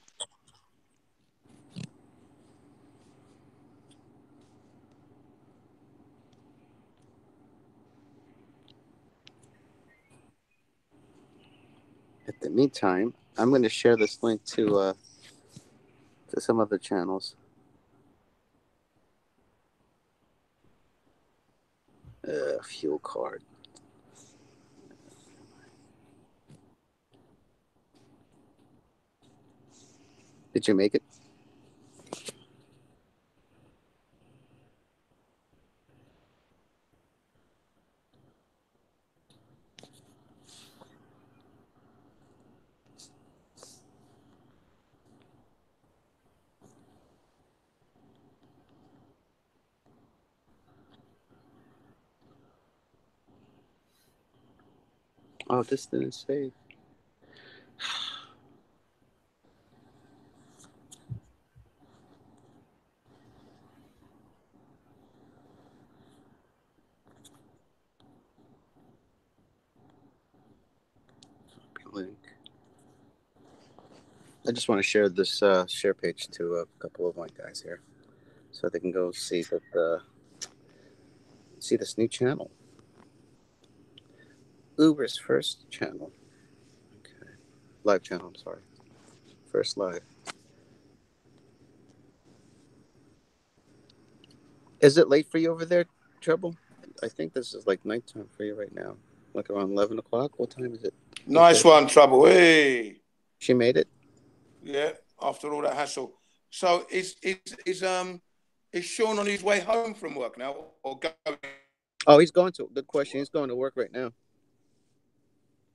A: At the meantime, I'm going to share this link to some other channels. Fuel card. Did you make it? Oh, this didn't save. Link. I just want to share this share page to a couple of my guys here, so they can go see this new channel, Uber's first channel. Okay, live channel. I'm sorry, first live. Is it late for you over there, Trouble? I think this is like nighttime for you right now, like around 11 o'clock. What time is it?
E: Nice one, Trouble. Hey.
A: She made it.
E: Yeah, after all that hassle. So is Sean on his way home from work now or going?
A: Oh, he's going to. Good question. He's going to work right now.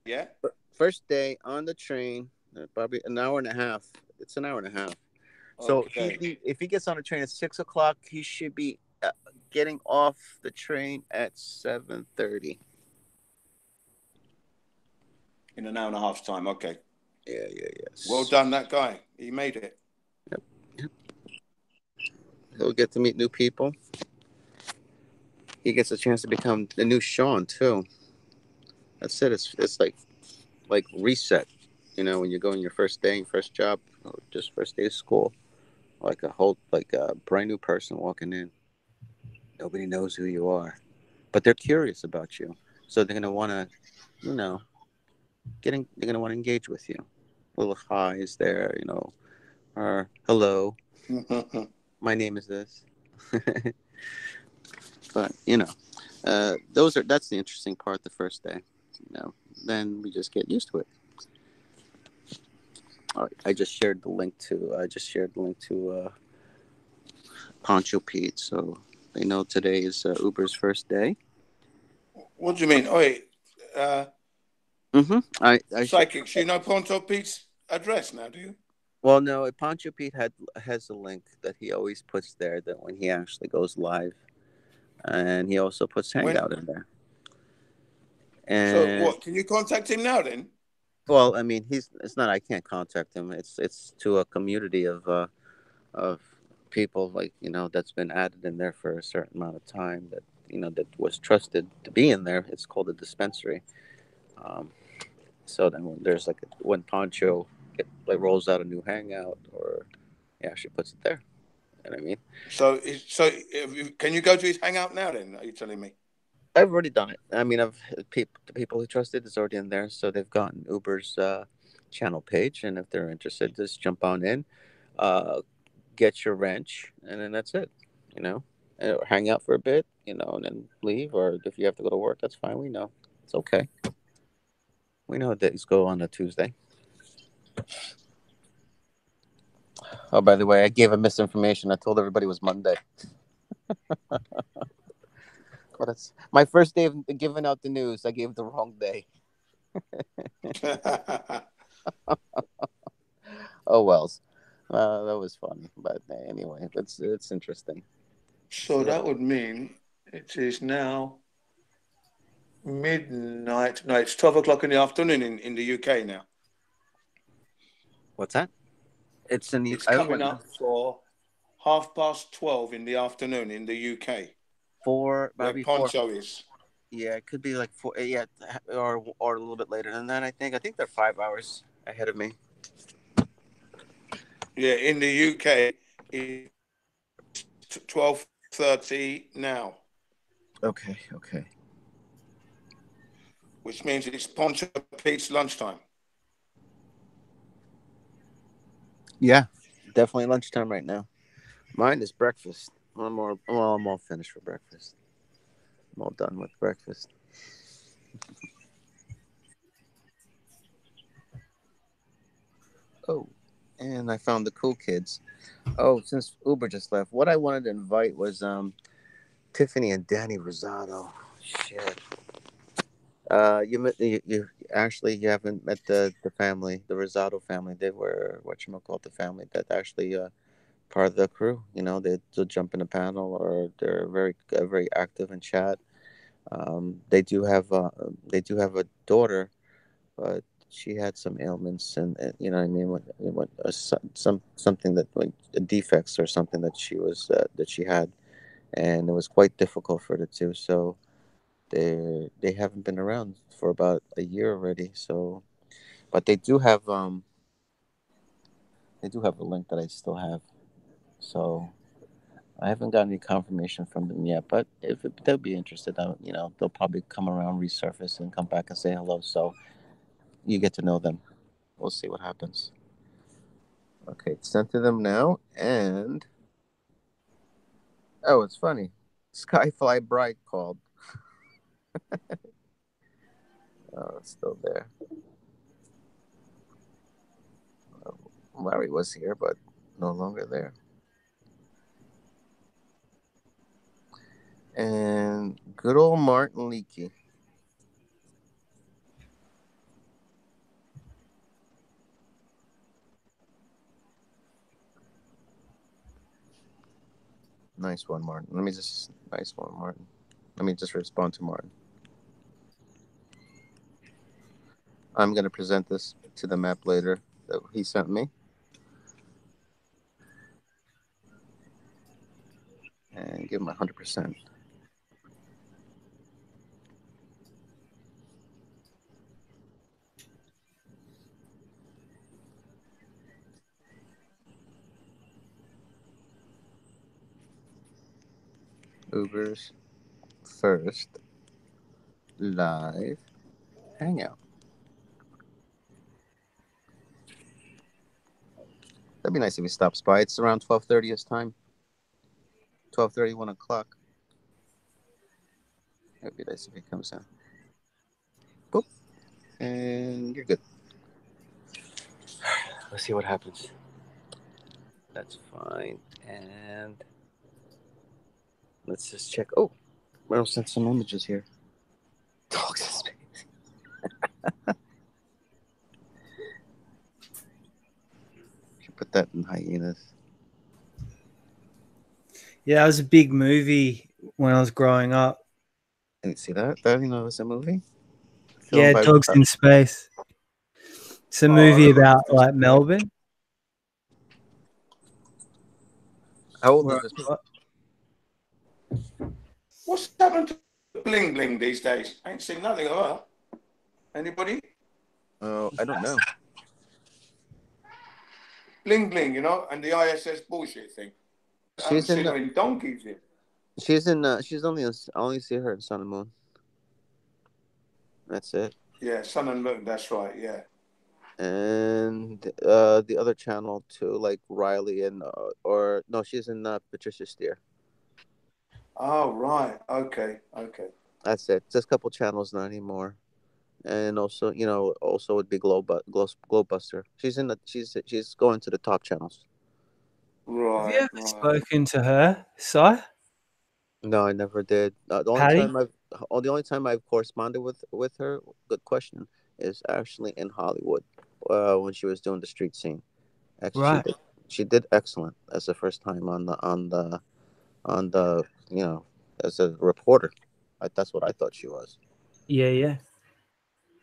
E: Yeah.
A: First day on the train, probably an hour and a half. It's an hour and a half. So
E: Okay.
A: if he gets on the train at 6 o'clock, he should be getting off the train at 7:30.
E: In an hour and a half's time. Okay.
A: Yeah.
E: Well done, that guy. He made it.
A: Yep. He'll get to meet new people. He gets a chance to become the new Sean too. That's it. It's like reset. You know, when you go in your first day, your first job, or just first day of school, like a brand new person walking in. Nobody knows who you are, but they're curious about you, so they're gonna want to, you know, they're gonna want to engage with you. Little highs there, or hello, my name is this. But that's the interesting part. The first day, then we just get used to it. All right, I just shared the link to Poncho Pete, so they know today is Uber's first day.
E: What do you mean? Oh, wait,
A: Mm-hmm. I should.
E: psychics, you know Ponto Pete's address now, do you?
A: Well, no, Poncho Pete has a link that he always puts there that when he actually goes live, and he also puts
E: When?
A: Hangout in there.
E: So
A: And
E: what? Can you contact him now then?
A: well, I mean, it's not I can't contact him. It's to a community of people like that's been added in there for a certain amount of time that that was trusted to be in there. It's called a dispensary. Um, so then when Poncho rolls out a new Hangout or he actually puts it there. You know what I mean?
E: Can you go to his hangout now then? Are you telling me?
A: I've already done it. I mean, the people who trusted is already in there, so they've gotten Uber's channel page, and if they're interested, just jump on in, uh, get your wrench, and then that's it. You know, or hang out for a bit, and then leave. Or if you have to go to work, that's fine. We know it's okay. We know how days go on a Tuesday. Oh, by the way, I gave a misinformation. I told everybody it was Monday. Well, that's my first day of giving out the news. I gave the wrong day. Oh well, that was funny. But anyway, it's interesting.
E: So
A: See,
E: that would mean it is now midnight. No, it's 12 o'clock in the afternoon in the UK now.
A: what's that? It's in the
E: It's
A: I
E: coming
A: went
E: up for 12:30 in the afternoon in the UK,
A: four,
E: where
A: maybe four.
E: Poncho is.
A: Yeah, it could be like four. Yeah, or a little bit later than that. I think they're 5 hours ahead of me.
E: Yeah, in the UK, it's 12:30 now,
A: Okay.
E: which means it's Poncho Pete's lunchtime.
A: Yeah, definitely lunchtime right now. Mine is breakfast. I'm all finished for breakfast. I'm all done with breakfast. Oh, and and I found the cool kids. Oh, since Uber just left, what I wanted to invite was Tiffany and Danny Rosado. Shit. You actually you haven't met the family, the Rosado family. They were what you call the family that actually part of the crew. You know, they'll jump in a panel or they're very active in chat. They do have a daughter, but she had some ailments and you know what I mean what something that like defects or something that she had, and it was quite difficult for the two. So they haven't been around for about a year already. So, but they do have a link that I still have. So I haven't gotten any confirmation from them yet. But if they'll be interested, you know, they'll probably come around, resurface, and come back and say hello. So you get to know them. We'll see what happens. Okay, it's sent to them now, and oh, it's funny. Skyfly Bright called. Oh, it's still there. Larry was here, but no longer there. And good old Martin Leakey. Nice one, Martin. Nice one, Martin. Let me just respond to Martin. I'm going to present this to the map later that he sent me. And give him 100%. Uber's first live hangout. That'd be nice if he stops by. It's around 12:30 his time. 12:30, 1 o'clock. It'd be nice if he comes in. Boop. And you're good. Let's see what happens. That's fine. And let's just check. Oh, Meryl sent some images here. Dogs in space. Should put that in hyenas.
D: Yeah, it was a big movie when I was growing up.
A: Didn't see that. That was a movie.
D: Yeah,
A: Filmed by.
D: Dogs in Space. It's a
E: Oh,
D: movie
E: that
D: about
E: looks
D: like Melbourne.
A: How old is
D: Where-
A: this?
E: What's happened to Bling Bling these days? I ain't seen nothing of her. Anybody?
A: Oh, I don't know.
E: Bling Bling, you know, and the ISS bullshit thing. I haven't
A: She's in.
E: seen her in donkeys yet.
A: She's in. She's only. I only see her in Sun and Moon. That's it.
E: Yeah, Sun and Moon, that's right, yeah.
A: And the other channel too, like Riley and or no, she's in Patricia Steer.
E: Oh, right. Okay, okay.
A: That's it. Just a couple channels, not anymore. And also, also would be Glowbuster. She's going to the top channels.
D: Have you
E: Right,
D: ever
E: right.
D: spoken to her, Si?
A: No, I never did.
D: Patty?
A: The only time I've corresponded with her, good question, is actually in Hollywood, when she was doing the street scene. Actually,
D: Right.
A: she did excellent as the first time on the as a reporter. That's what I thought she was.
D: Yeah, yeah.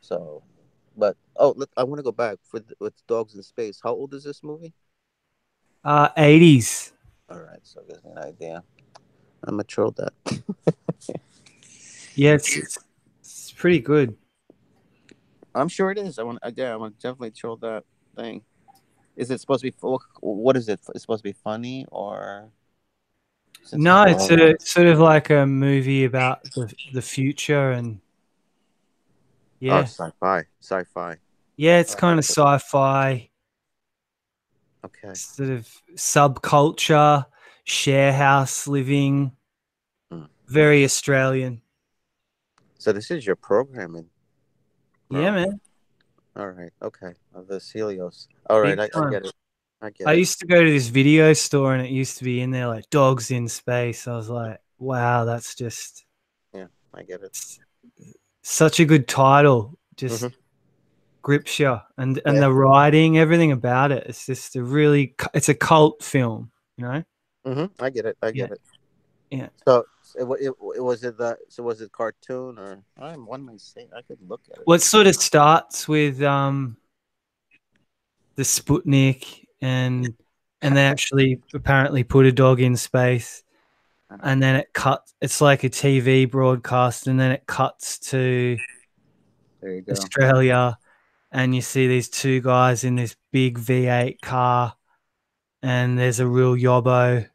A: So, but I want to go back with Dogs in Space. How old is this movie?
D: 80s.
A: All right, so it gives me an idea. I'm gonna troll that.
D: Yeah, it's pretty good.
A: I'm sure it is. I want to definitely troll that thing. Is it supposed to be? What is it? It's supposed to be funny, or since it's
D: No, it's
A: dog?
D: sort of like a movie about the future and
A: Oh,
D: yeah.
A: sci-fi, sci-fi.
D: Yeah, it's
A: Oh,
D: kind of sci-fi,
A: okay.
D: sort of subculture, share house living,
A: Hmm.
D: very Australian.
A: So this is your programming,
D: Yeah,
A: Merle.
D: man.
A: All right. Okay. The Celios. All right.
D: Big
A: I
D: time.
A: get it. I get
D: I
A: it.
D: used to go to this video store and it used to be in there like dogs in space. I was like, wow, that's just
A: Yeah, I get it.
D: s- such a good title.
A: Hmm.
D: Just grips you, and
A: Yeah.
D: the writing, everything about it. It's just a really, it's a cult film, you know?
A: I get it. I
D: Yeah,
A: get it.
D: yeah.
A: It was it the so was it cartoon or what am I saying? I could look at it.
D: Well, it sort of starts with the Sputnik, and they actually apparently put a dog in space,
A: Uh-huh.
D: and then it cuts. It's like a TV broadcast, and then it cuts to
A: There you go.
D: Australia, and you see these two guys in this big V8 car, and there's a real yobbo.
A: Hmm.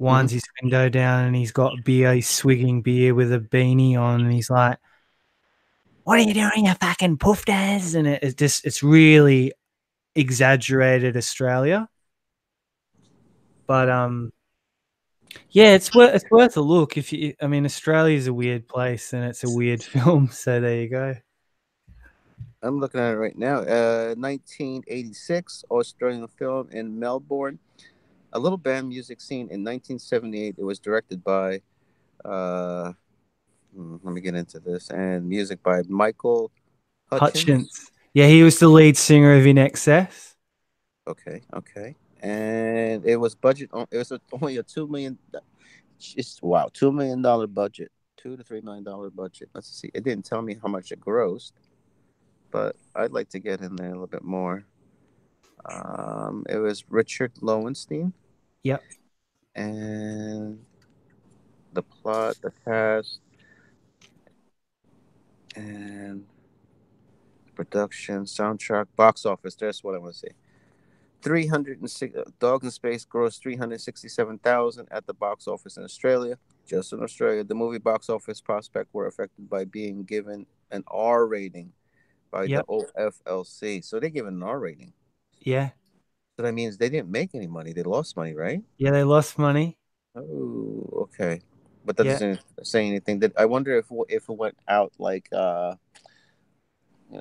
D: Winds his window down, and he's got beer. He's swigging beer with a beanie on, and he's like, "What are you doing, you fucking poofters?" And it's really exaggerated Australia, but yeah, it's worth a look. If you, I mean, Australia is a weird place, and it's a weird film. So there you go.
A: I'm looking at it right now. 1986 Australian film in Melbourne. A little band music scene in 1978. It was directed by uh let me get into this, and music by Michael Hutchins.
D: Hutchins. Yeah, he was the lead singer of In Excess.
A: Okay, okay. And it was budget on it was only a 2 million, just wow, $2 million budget. $2 to $3 million budget. Let's see. It didn't tell me how much it grossed, but I'd like to get in there a little bit more. It was Richard Lowenstein,
D: Yep.
A: and the plot, the cast, and production, soundtrack, box office. That's what I want to say. 306 Dog in Space grossed 367,000 at the box office in Australia. Just in Australia, the movie box office prospects were affected by being given an R rating by the
D: Yep.
A: OFLC. So they give it an R rating.
D: Yeah.
A: So that means they didn't make any money. They lost money, right?
D: Yeah. They lost money.
A: Oh, okay. But that
D: Yeah.
A: doesn't say anything. That I wonder if it went out like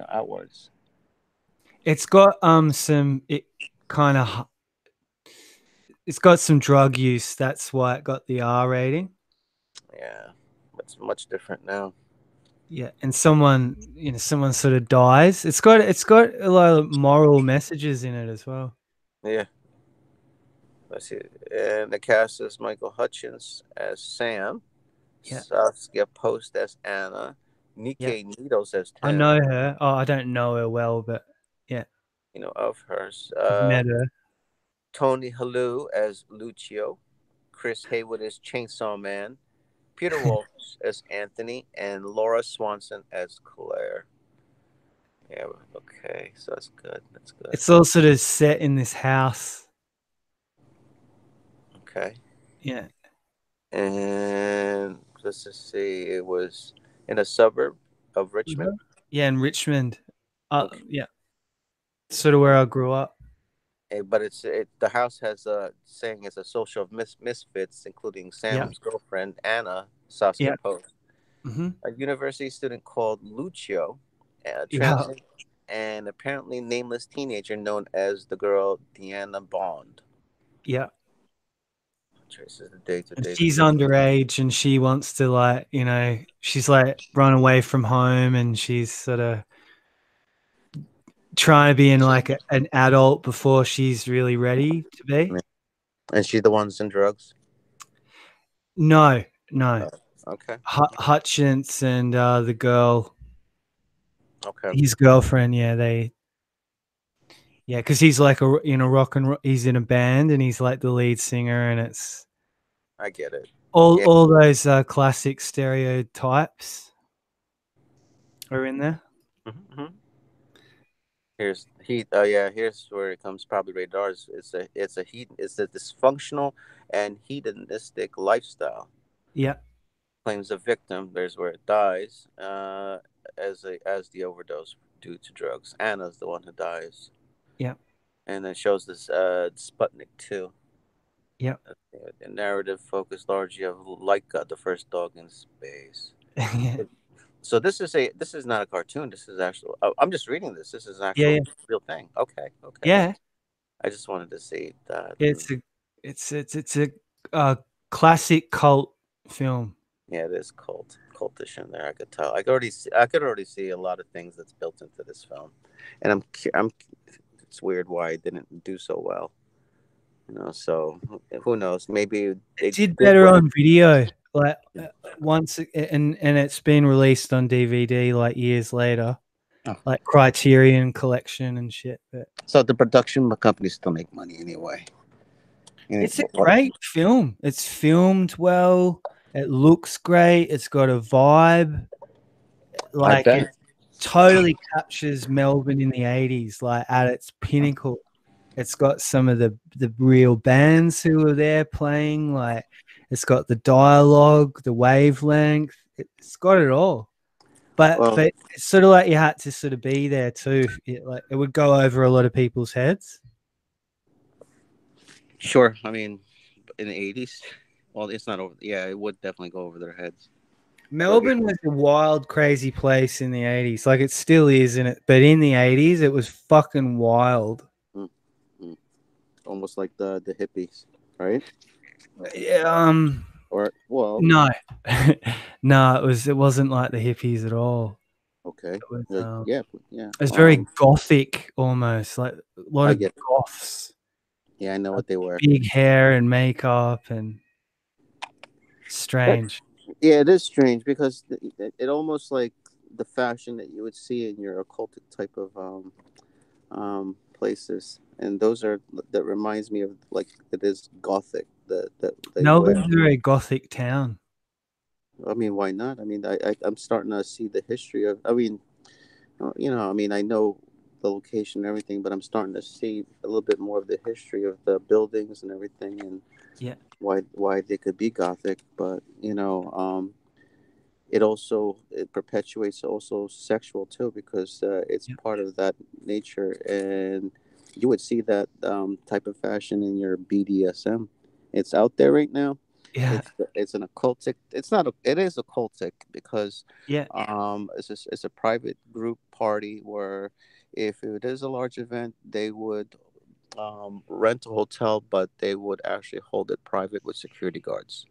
A: outwards.
D: It's got some it kind of it's got some drug use. That's why it got the R rating.
A: Yeah, it's much different now.
D: Yeah, and someone sort of dies. It's got a lot of moral messages in it as well.
A: Yeah. Let's see. And the cast is Michael Hutchins as Sam,
D: Yeah,
A: Saskia Post as Anna,
D: yeah.
A: Nikkei Needles as
D: I
A: Tim.
D: know her. Oh, I don't know her well, but yeah,
A: Of hers.
D: I've met her.
A: Tony Halou as Lucio, Chris Haywood as Chainsaw Man, Peter Walsh as Anthony, and Laura Swanson as Claire. Yeah, okay, so that's good. That's good.
D: It's all sort of set in this house.
A: Okay.
D: Yeah,
A: And let's just see, it was in a suburb of Richmond.
D: yeah, in Richmond.
A: Okay.
D: Yeah, sort of where I grew up.
A: But the house has a saying it's a social of misfits, including
D: Yeah,
A: Sam's girlfriend Anna Saskia
D: yeah,
A: Post,
D: hmm
A: a university student called Lucio, a
D: yeah,
A: transient and apparently nameless teenager known as the girl Deanna Bond.
D: yeah.
A: Traces the day to
D: And
A: day.
D: she's underage, and she wants to she's like run away from home, and she's sort of trying to be in like an adult before she's really ready to be.
A: And she's the one's in drugs.
D: No, no.
A: Oh, okay.
D: Hutchins and the girl,
A: Okay.
D: his girlfriend. Yeah, because he's like rock and roll. He's in a band, and he's like the lead singer, and it's
A: I get it.
D: all
A: Yeah.
D: all those classic stereotypes are in there.
A: Mm-hmm. Here's heat. Oh yeah, here's where it comes. Probably radars. It's a dysfunctional and hedonistic lifestyle.
D: Yeah,
A: Claims the victim. There's where it dies. As the overdose due to drugs. Anna's the one who dies,
D: yeah,
A: and it shows this Sputnik 2.
D: yeah.
A: The narrative focused largely of Laika, the first dog in space.
D: Yeah,
A: So this is not a cartoon. This is actual. I'm just reading this. This is an
D: yeah,
A: actual real thing. Okay. Okay.
D: yeah.
A: I just wanted to see that.
D: It's a it's a classic cult film.
A: Yeah, it is cultish in there. I could tell. I could already see a lot of things that's built into this film, and I'm. It's weird why it didn't do so well. So who knows? Maybe they
D: It did
A: did
D: better
A: what.
D: on video, like once, and it's been released on DVD like years later,
A: Oh.
D: like Criterion Collection and shit. But
A: So the production companies still make money anyway.
D: it's a great film. It's filmed well. It looks great. It's got a vibe.
A: I
D: Like it
A: bet.
D: totally captures Melbourne in the 80s, like at its pinnacle. It's got some of the real bands who were there playing. Like it's got the dialogue, the wavelength. It's got it all. But
A: Well,
D: it's sort of like you had to sort of be there too. It would go over a lot of people's heads.
A: sure. I mean, in the '80s, well, it's not over. Yeah, it would definitely go over their heads. But
D: Melbourne was a wild, crazy place in the 80s. Like it still is in it. But in the 80s, it was fucking wild.
A: mm, mm, almost like the hippies, right?
D: Yeah,
A: Or well,
D: no. No, it wasn't like the hippies at all.
A: okay,
D: It was
A: yeah, yeah.
D: it was very gothic almost, like a lot
A: I
D: of
A: get.
D: goths.
A: Yeah, I know what they were.
D: Big hair and makeup and
A: That,
D: strange.
A: yeah, it is strange because it almost like the fashion that you would see in your occultic type of places, and those are that reminds me of like it is gothic that they wear.
D: Melbourne's a very gothic town.
A: I mean, why not? I mean, I'm starting to see the history of. I mean, I mean, I know the location and everything, but I'm starting to see a little bit more of the history of the buildings and everything, and
D: Yeah.
A: why they could be gothic. But it perpetuates also sexual too because it's
D: Yeah.
A: part of that nature, and you would see that type of fashion in your BDSM. It's out there right now.
D: Yeah.
A: It's an occultic. It's not. It is occultic because
D: Yeah.
A: it's a private group party where if it is a large event, they would rent a hotel, but they would actually hold it private with security guards.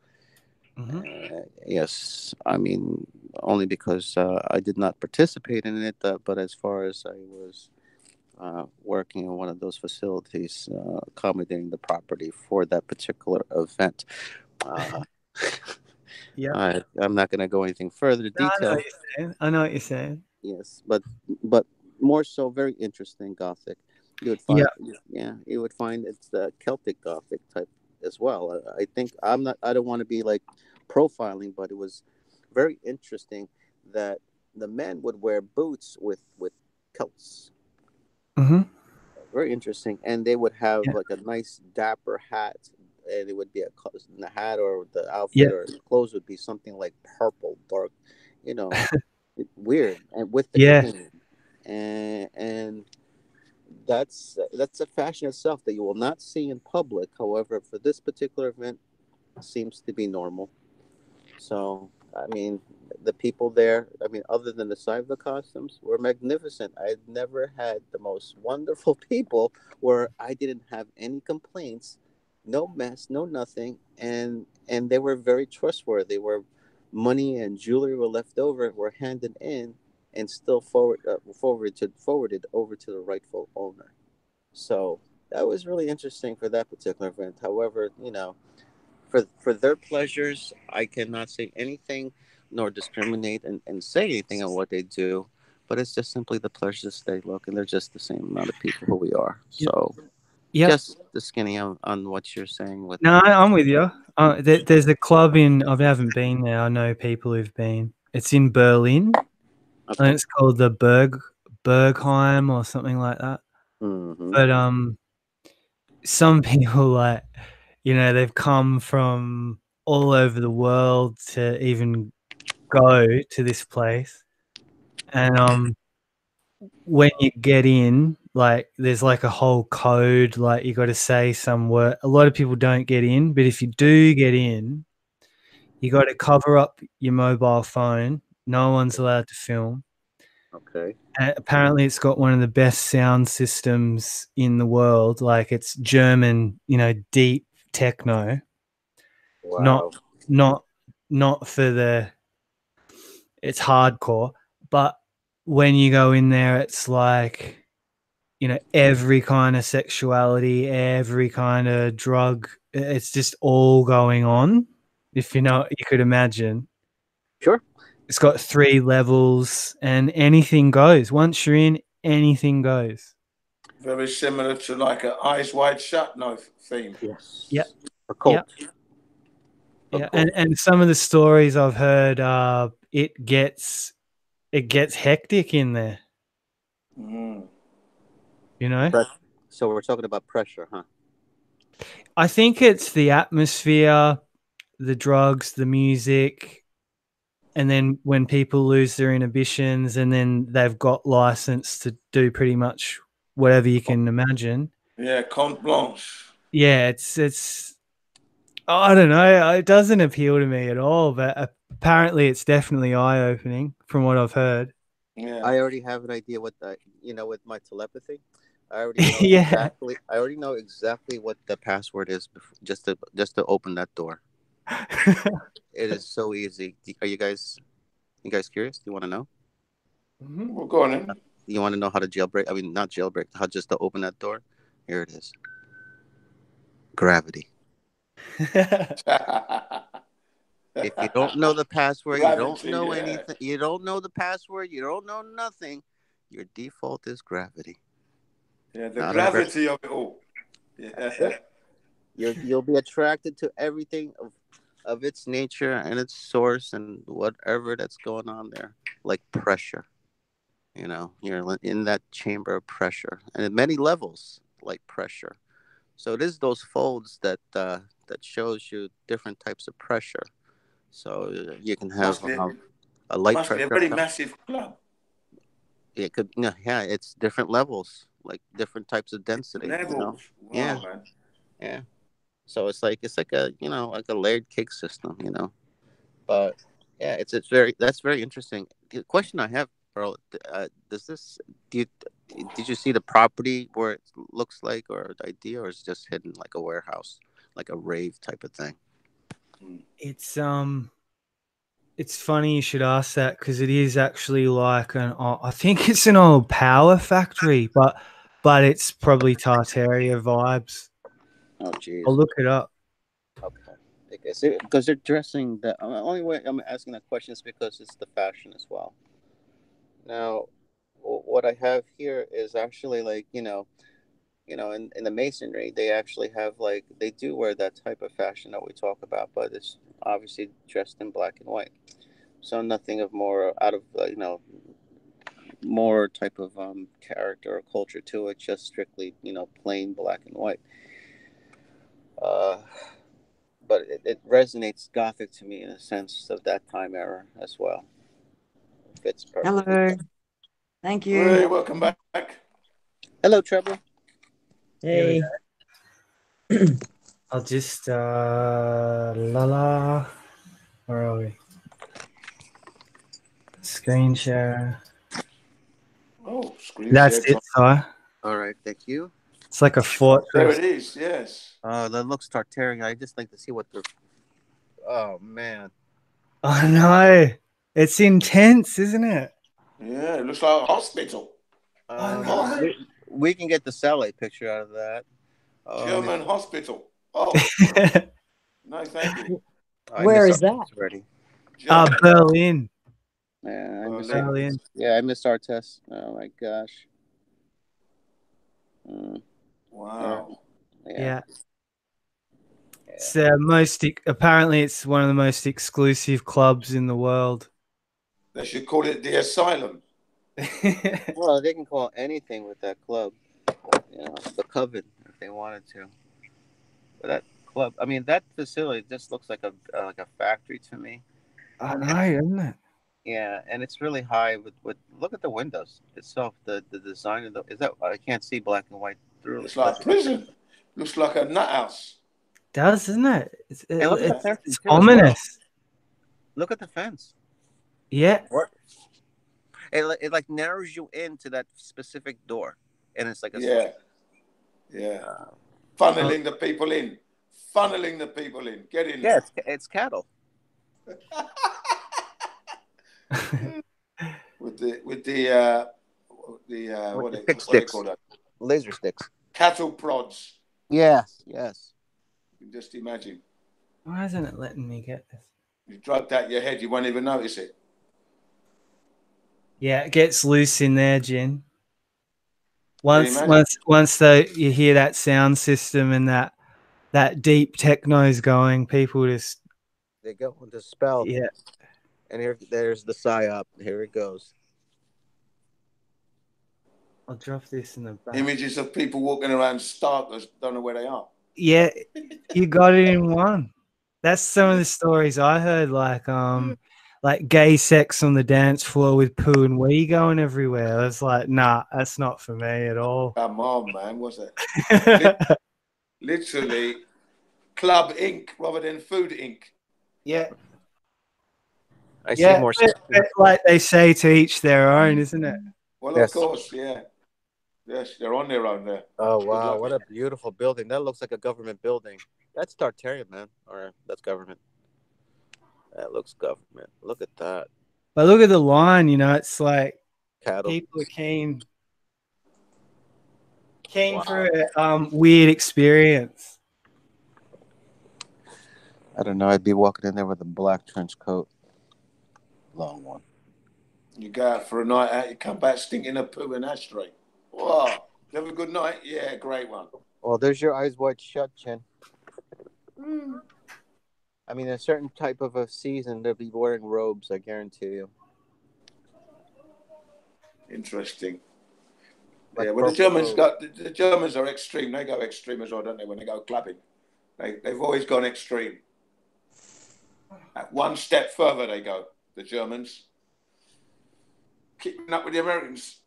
D: Hmm.
A: Yes, I mean only because I did not participate in it, but as far as I was working in one of those facilities, accommodating the property for that particular event. Uh,
D: Yeah.
A: I'm not going to go anything further
D: No, I know
A: detail.
D: what you're saying. I know what you're saying.
A: Yes, but more so, very interesting Gothic. You would
D: Yeah.
A: find, yeah, you would find it's the Celtic Gothic type as well. I think I'm not. I don't want to be like profiling, but it was very interesting that the men would wear boots with kilts.
D: Hmm.
A: Very interesting, and they would have
D: Yeah.
A: like a nice dapper hat, and it would be the hat or the
D: Yeah.
A: outfit or the clothes would be something like purple, dark, you know, weird, and with the
D: Yeah.
A: cane, and that's a fashion itself that you will not see in public. However, for this particular event, seems to be normal. So, I mean, the people there, I mean, other than the side of the costumes, were magnificent. I never had the most wonderful people where I didn't have any complaints, no mess, no nothing, and they were very trustworthy. Where money and jewelry were left over, were handed in, and still forwarded over to the rightful owner. So that was really interesting for that particular event. However, for their pleasures, I cannot say anything nor discriminate and say anything on what they do. But it's just simply the pleasures they look, and they're just the same amount of people who we are.
D: Yep.
A: So
D: Yep.
A: just the skinny on what you're saying with
D: No, I'm with you. There's a club I haven't been there. I know people who've been. It's in Berlin, and
A: okay.
D: it's called the Bergheim or something like that.
A: Hmm.
D: But some people they've come from all over the world to even go to this place, and when you get in, like there's like a whole code, like you got to say some word. A lot of people don't get in, but if you do get in, you got to cover up your mobile phone. No one's allowed to film.
A: Okay.
D: Apparently, it's got one of the best sound systems in the world. Like it's German, deep techno. Not,
A: Wow.
D: not, not for the. It's hardcore, but when you go in there, it's like every kind of sexuality, every kind of drug. It's just all going on. If you could imagine.
A: Sure.
D: It's got 3 levels, and anything goes. Once you're in, anything goes.
E: Very similar to like an Eyes Wide Shut no theme.
A: Yes.
D: Yep.
A: A cult.
D: Yep.
A: A
D: Yeah,
A: cult.
D: and some of the stories I've heard, it gets hectic in there.
E: Mm.
A: So we're talking about pressure, huh?
D: I think it's the atmosphere, the drugs, the music, and then when people lose their inhibitions, and then they've got license to do pretty much whatever you can imagine.
E: Yeah, Comte Blanche.
D: Yeah, it's I don't know. It doesn't appeal to me at all, but apparently it's definitely eye-opening from what I've heard.
E: Yeah.
A: I already have an idea what with my telepathy. I already know
D: Yeah.
A: exactly. I already know exactly what the password is just to open that door. It is so easy. Are you guys curious? Do you want to know?
E: Well, go on then.
A: You want to know how to jailbreak? I mean, not jailbreak. How just to open that door? Here it is. Gravity. If you don't know the password, you don't
E: Gravity,
A: know
E: yeah.
A: anything. You don't know the password. You don't know nothing. Your default is gravity.
E: Yeah, the
A: Not
E: gravity of it all. Yeah.
A: You'll be attracted to everything of its nature and its source and whatever that's going on there, like pressure. You're in that chamber of pressure, and at many levels, like pressure. So it is those folds that shows you different types of pressure. So you can have
E: Must be,
A: a light
E: must be a
A: pressure.
E: very massive club.
A: It could, yeah, it's different levels, like different types of density.
E: Levels.
A: Yeah,
E: Wow, man.
A: yeah. So it's like a layered cake system. But yeah, that's very interesting. The question I have, bro, does this do you did you see the property where it looks like, or the idea, or is it just hidden like a warehouse, like a rave type of thing?
D: It's funny you should ask that because it is actually like I think it's an old power factory, but it's probably Tartaria vibes.
A: Oh, jeez.
D: I'll look it up.
A: Okay. Because they're dressing the only way I'm asking that question is because it's the fashion as well. Now, what I have here is actually like in the masonry they actually have like they do wear that type of fashion that we talk about, but it's obviously dressed in black and white. So nothing of more out of more type of character or culture to it, just strictly plain black and white. Uh, but it resonates gothic to me in a sense of that time era as well. Fits perfectly.
C: Hello. Thank
E: Hey,
C: you.
E: welcome back.
A: Hello, Trevor.
D: Here we
C: Hey.
D: I'll just la. Where are we? Screen share.
E: Oh, screen
D: That's
E: share.
D: it, Si.
A: All right, thank you.
D: It's like a
E: There
D: fortress.
E: it is. Yes.
A: That looks Tartarian. I just like to see what they're. Oh man.
D: I know. It's intense, isn't it?
E: Yeah, it looks like a hospital.
D: I
A: We can get the satellite picture out of that.
E: German hospital. Oh,
D: know.
E: no, thank you.
A: I
C: Where
A: miss
C: is
A: our
C: that?
A: test already.
E: Germany.
D: Berlin.
A: Yeah, I miss our.
E: Berlin.
D: Berlin.
A: Yeah, I missed our test. Oh my gosh. Mm, yeah,
E: Wow.
A: yeah.
D: Yeah. It's apparently it's one of the most exclusive clubs in the world.
E: They should call it the asylum.
A: Well, they can call anything with that club. The Coven if they wanted to. But that club, I mean, that facility just looks like a factory to me.
D: I know, isn't it?
A: Yeah, and it's really high with look at the windows itself. The design of the is that I can't see black and white through it.
E: It's like a prison. Looks like a nut house.
D: It does, isn't it?
A: And look at the fencing
D: It's
A: too as well.
D: ominous.
A: Look at the fence.
D: Yeah.
A: What? it like narrows you into that specific door, and it's like a
E: Yeah, yeah.
A: uh,
D: Oh,
E: Funneling the people in. Funneling the people in. Get in
A: yeah,
E: there.
A: it's cattle
E: with the
A: with the
E: what they
A: stick
E: call that?
A: laser sticks.
E: Cattle prods.
A: Yes, yes.
E: You can just imagine.
D: why isn't it letting me get this?
E: You drop that in your head, you won't even notice it.
D: Yeah, it gets loose in there, Jin.
E: Can you imagine?
D: Once you hear that sound system and that deep techno's going, people just
A: They go with the spell,
D: yeah.
A: and there's the psyop. Here it goes.
D: I'll drop this in the back.
E: Images of people walking around startless, don't know where they are.
D: Yeah, you got it in one. That's some of the stories I heard, like gay sex on the dance floor with poo and wee going everywhere. I was like, nah, that's not for me at all.
E: Come on, man. What's that? Literally, Club Inc. rather than Food Inc.
D: Yeah,
A: I see
D: yeah,
A: more.
D: but like they say, to each their own, isn't it?
E: Well, of
A: Yes.
E: course, yeah. Yes, they're on their own there.
A: Oh
E: Good
A: wow,
E: luck.
A: what a beautiful building! That looks like a government building. That's Tartarian, man, or that's government. That looks government. Look at that
D: But look at the line, it's like
A: cattle.
D: people are keen for
A: Wow.
D: a weird experience.
A: I don't know. I'd be walking in there with a black trench coat, long one.
E: You go out for a night out, you come back stinking of poo and ashtray. Wow. You have a good night? Yeah, great one.
A: Well, there's your eyes wide shut, Chin. I mean, a certain type of a season, they'll be wearing robes. I guarantee you.
E: Interesting.
A: Like
E: Yeah, well,
A: purple robes.
E: The Germans are extreme. They go extreme as well, don't they? When they go clubbing, they've always gone extreme. At one step further, they go. The Germans keeping up with the Americans.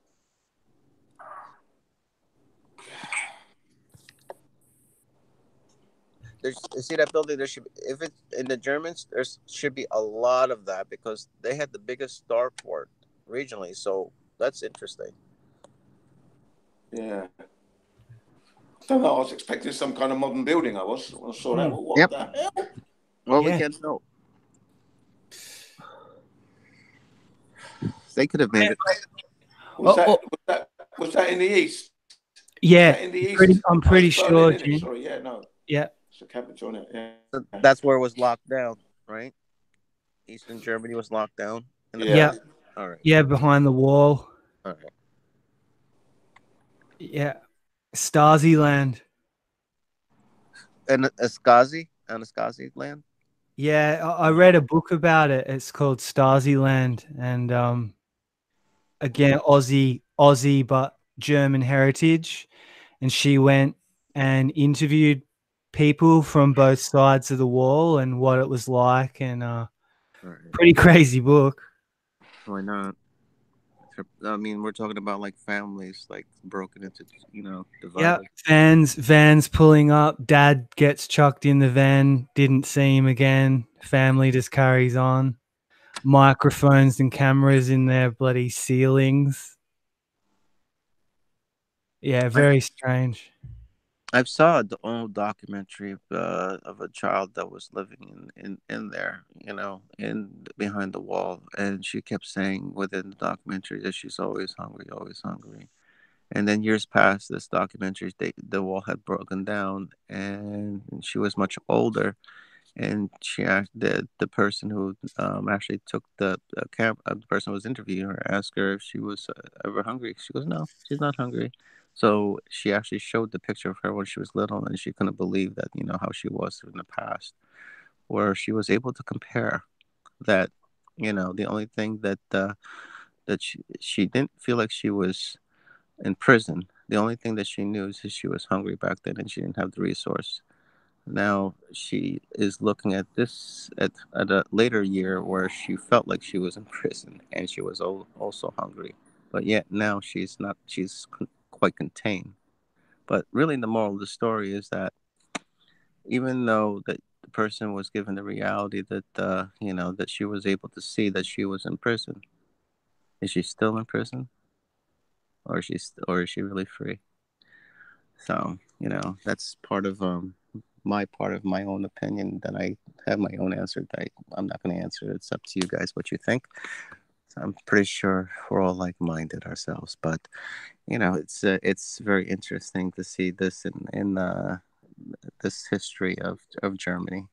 A: You see that building? There should be, if it's in the Germans, there's should be a lot of that because they had the biggest starport regionally. So that's interesting.
E: Yeah. I don't know. I was expecting some kind of modern building. I was. When I saw that.
D: Mm.
E: Well, what
A: Yep.
E: the hell?
A: Well, we
D: Yeah.
A: can't know. They could have made it.
E: Was
D: Oh,
E: that
D: oh,
E: was that was that in the east? Was
D: yeah,
E: that in the east?
D: I'm
E: Oh,
D: pretty
E: it's Berlin,
D: sure,
E: isn't it?
D: Jim.
E: Sorry, yeah, no,
D: Yeah,
E: it's the capital, isn't it?
A: That's where it was locked down, right? Eastern Germany was locked down in the
E: Yeah,
D: yeah,
A: past. All right.
D: yeah, behind the wall.
A: All right.
D: Yeah, Stasi land.
A: And Anaskazi land.
D: Yeah, I read a book about it. It's called Stasi Land, and again, Aussie, but German heritage. And she went and interviewed people from both sides of the wall and what it was like, and
A: All right.
D: pretty crazy book.
A: Why not? I mean, we're talking about like families, like broken into,
D: Yeah,
A: divided.
D: vans pulling up. Dad gets chucked in the van. Didn't see him again. Family just carries on. Microphones and cameras in their bloody ceilings. Yeah,
A: I
D: very strange.
A: I saw the old documentary of a child that was living in there, in behind the wall, and she kept saying within the documentary that she's always hungry, always hungry. And then years passed. This documentary, the wall had broken down, and she was much older. And the person who actually took the person who was interviewing her asked her if she was ever hungry. She goes, no, she's not hungry. So she actually showed the picture of her when she was little, and she couldn't believe that how she was in the past, where she was able to compare that. The only thing that she didn't feel like she was in prison. The only thing that she knew is that she was hungry back then, and she didn't have the resource. Now she is looking at this at a later year where she felt like she was in prison and she was also hungry, but yet now she's not. She's quite contained. But really, the moral of the story is that even though that the person was given the reality that that she was able to see that she was in prison, Is she still in prison, or is she really free? So that's part of my own opinion that I have my own answer that I'm not going to answer. It's up to you guys what you think. So I'm pretty sure we're all like-minded ourselves, but it's very interesting to see this in this history of Germany.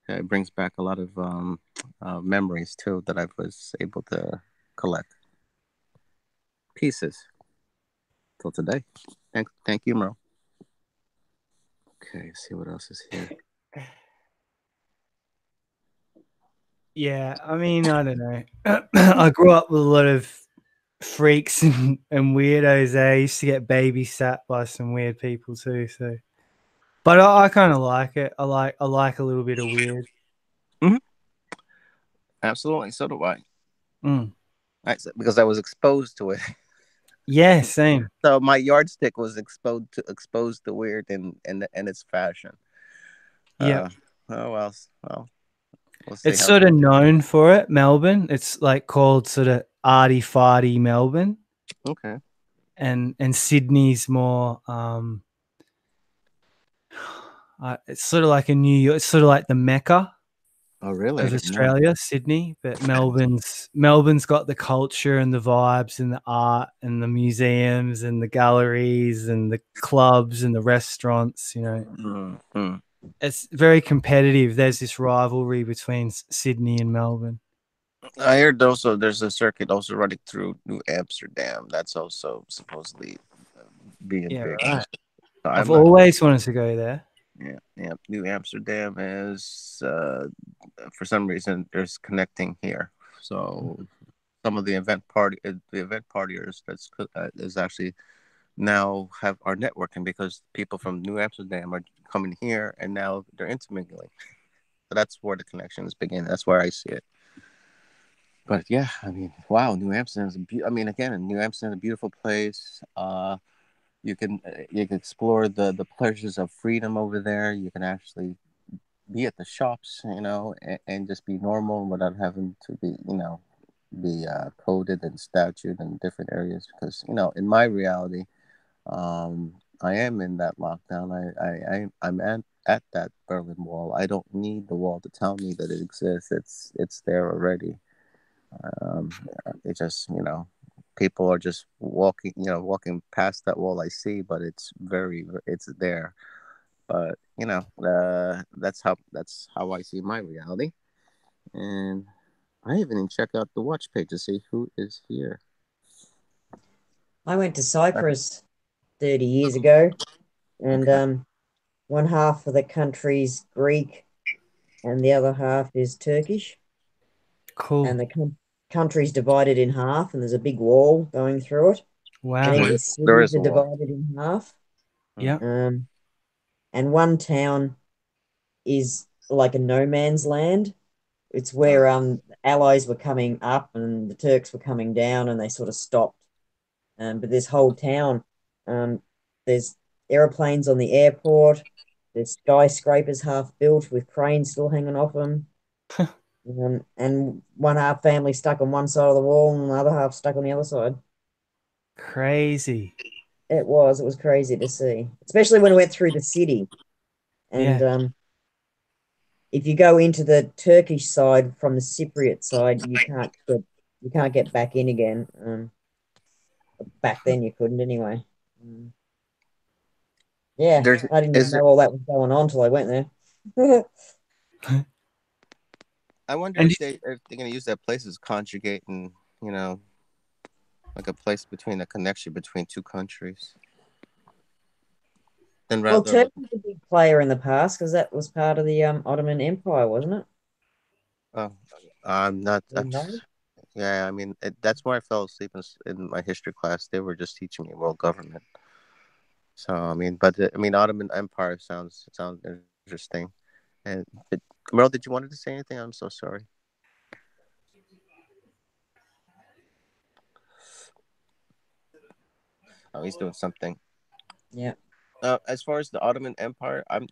A: It brings back a lot of memories too that I was able to collect pieces till today. Thank you, Merle. Okay, see what else is here.
D: Yeah, I mean, I don't know. I grew up with a lot of freaks and weirdos there. I used to get babysat by some weird people too. So, but I kind of like it. I like a little bit of weird.
A: Hmm. Absolutely, so do I.
D: Mm.
A: Because I was exposed to it.
D: Yeah, same.
A: So my yardstick was exposed to weird and its fashion.
D: Yeah,
A: Uh, oh well, we'll see
D: it's
A: how.
D: sort of known for it. Melbourne. It's like called sort of arty farty Melbourne,
A: Okay.
D: and Sydney's more. It's sort of like a New York. It's sort of like the Mecca
A: Oh, really? I
D: of
A: didn't know.
D: Australia, Sydney, but Melbourne's got the culture and the vibes and the art and the museums and the galleries and the clubs and the restaurants.
A: Mm-hmm.
D: It's very competitive. There's this rivalry between Sydney and Melbourne.
A: I heard also there's a circuit also running through New Amsterdam. That's also supposedly being
D: Yeah,
A: big.
D: right.
A: So
D: I've
A: I'm not.
D: always wanted to go there.
A: Yeah, yeah. New Amsterdam is for some reason there's connecting here. So some of the event partiers is actually now have are networking because people from New Amsterdam are coming here and now they're intermingling. So that's where the connections begin. That's where I see it. But yeah, I mean, wow, New Amsterdam is I mean, again, New Amsterdam is a beautiful place. You can explore the pleasures of freedom over there. You can actually be at the shops, and just be normal without having to be coded and statute in different areas. Because in my reality, I am in that lockdown. I'm at that Berlin Wall. I don't need the wall to tell me that it exists. It's there already. Um, it just people are just walking past that wall. I see, but it's there. But that's how I see my reality. And I haven't even checked out the watch page to see who is here.
C: I went to Cyprus 30 years ago, and
A: Okay.
C: one half of the country's Greek and the other half is Turkish. And
D: Cool.
C: the country's divided in half, and there's a big wall going through it. And
D: Wow.
C: even
A: There
C: cities
A: is
C: are
A: a wall.
C: divided in half.
A: Hmm.
D: Yeah.
C: Um, and one town is like a no man's land. It's
A: Uh,
C: where allies were coming up and the Turks were coming down, and they sort of stopped. But this whole town, um, there's airplanes on the airport. There's skyscrapers half built with cranes still hanging off them. And one half family stuck on one side of the wall and the other half stuck on the other side.
D: Crazy.
C: It was crazy to see, especially when we went through the city. And
D: Yeah.
C: if you go into the Turkish side from the Cypriot side, you can't get back in again. Back then you couldn't anyway. Um, yeah,
A: there's
C: I didn't even
A: is
C: know
A: there?
C: all that was going on till I went there.
A: I wonder
D: And
A: if they're gonna use that place as conjugating, you know, like a place between a connection between two countries. Then
C: Well,
A: rather,
C: Turkey was a big player in the past because that was part of the Ottoman Empire, wasn't it?
A: oh, I'm not.
C: You know?
A: Yeah, I mean that's where I fell asleep in my history class. They were just teaching me world government. So I mean, but I mean, Ottoman Empire sounds interesting. And Merle, did you wanted to say anything? I'm so sorry. Oh, he's doing something.
C: Yeah.
A: As far as the Ottoman Empire, I mean,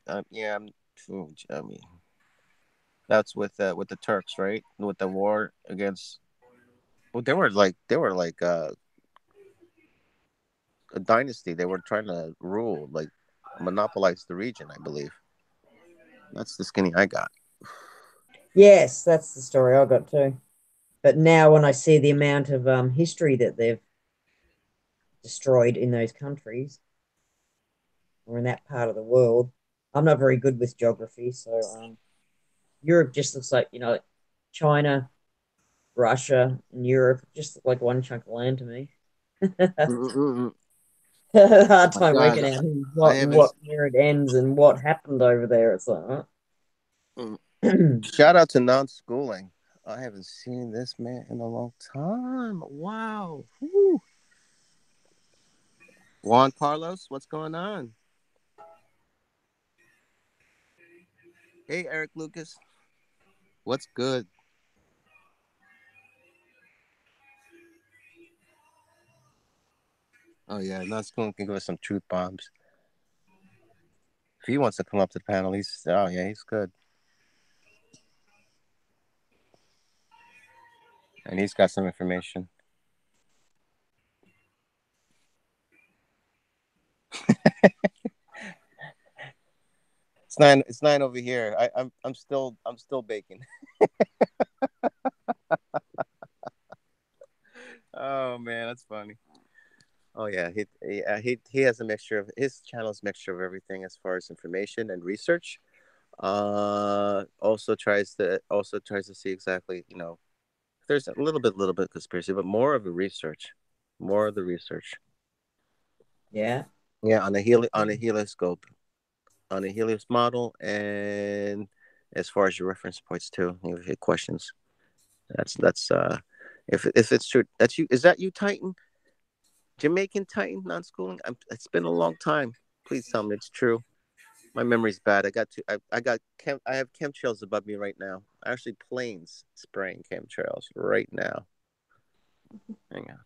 A: that's with the Turks, right? With the war against. Well, they were like a dynasty. They were trying to rule, like monopolize the region. I believe that's the skinny I got.
C: Yes, that's the story I got too. But now, when I see the amount of history that they've destroyed in those countries or in that part of the world, I'm not very good with geography, so Europe just looks like China, Russia, and Europe just look like one chunk of land to me.
A: Mm-mm-mm.
C: Hard
A: My
C: time
A: God,
C: working out who's
A: I
C: what and
A: haven't.
C: what where it ends and what happened over there. It's like,
A: Mm.
C: huh?
A: Shout out to non-schooling. I haven't seen this man in a long time. Wow. Woo. Juan Carlos, what's going on? Hey, Eric Lucas, what's good? Oh yeah, non-schooling can give us some truth bombs. If he wants to come up to the panel, he's good, and he's got some information. It's nine over here. I'm still baking. Oh man, that's funny. Oh yeah, he has a mixture of his channel's mixture of everything as far as information and research. Also tries to see exactly, there's a little bit conspiracy, but more of a research, more of the research.
C: Yeah.
A: Yeah, on a helioscope, on a helios model, and as far as your reference points too, if you have questions, that's if it's true, that's you. Is that you, Titan? Jamaican Titan, non-schooling. It's been a long time. Please tell me it's true. My memory's bad. I have chemtrails above me right now. Actually, planes spraying chemtrails right now. Hang on.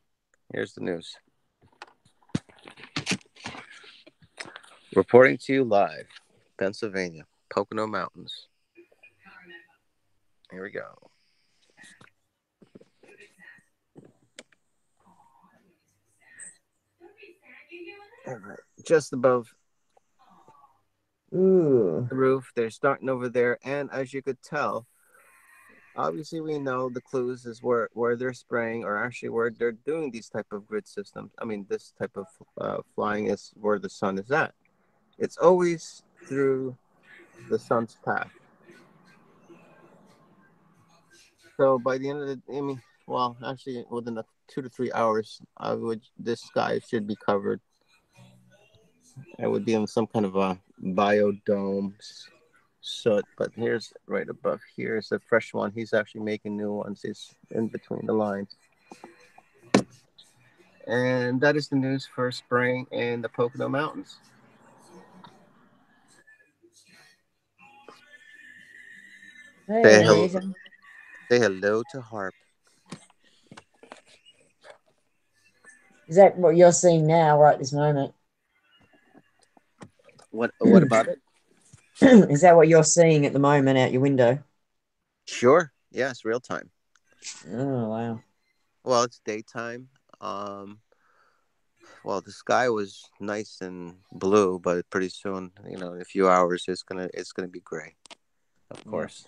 A: Here's the news. Reporting to you live, Pennsylvania, Pocono Mountains. Here we go. All right. Just above
C: Ooh.
A: the roof, they're starting over there, and as you could tell, obviously we know the clues is where they're spraying, or actually where they're doing these type of grid systems. I mean, this type of flying is where the sun is at. It's always through the sun's path. So by the end of I mean, well, actually, within 2 to 3 hours, this sky should be covered. It would be in some kind of a biodome soot. But here's right above here is a fresh one. He's actually making new ones. He's in between the lines. And that is the news for spring in the Pocono Mountains. Say
C: Hey,
A: hello.
C: Anita.
A: Say hello to Harp.
C: Is that what you're seeing now, right this moment?
A: What about it?
C: Is that what you're seeing at the moment out your window?
A: Sure. Yes, real time.
C: Oh, wow.
A: Well, it's daytime. Um, well, the sky was nice and blue, but pretty soon, in a few hours, it's gonna be gray, of
C: Yeah.
A: course.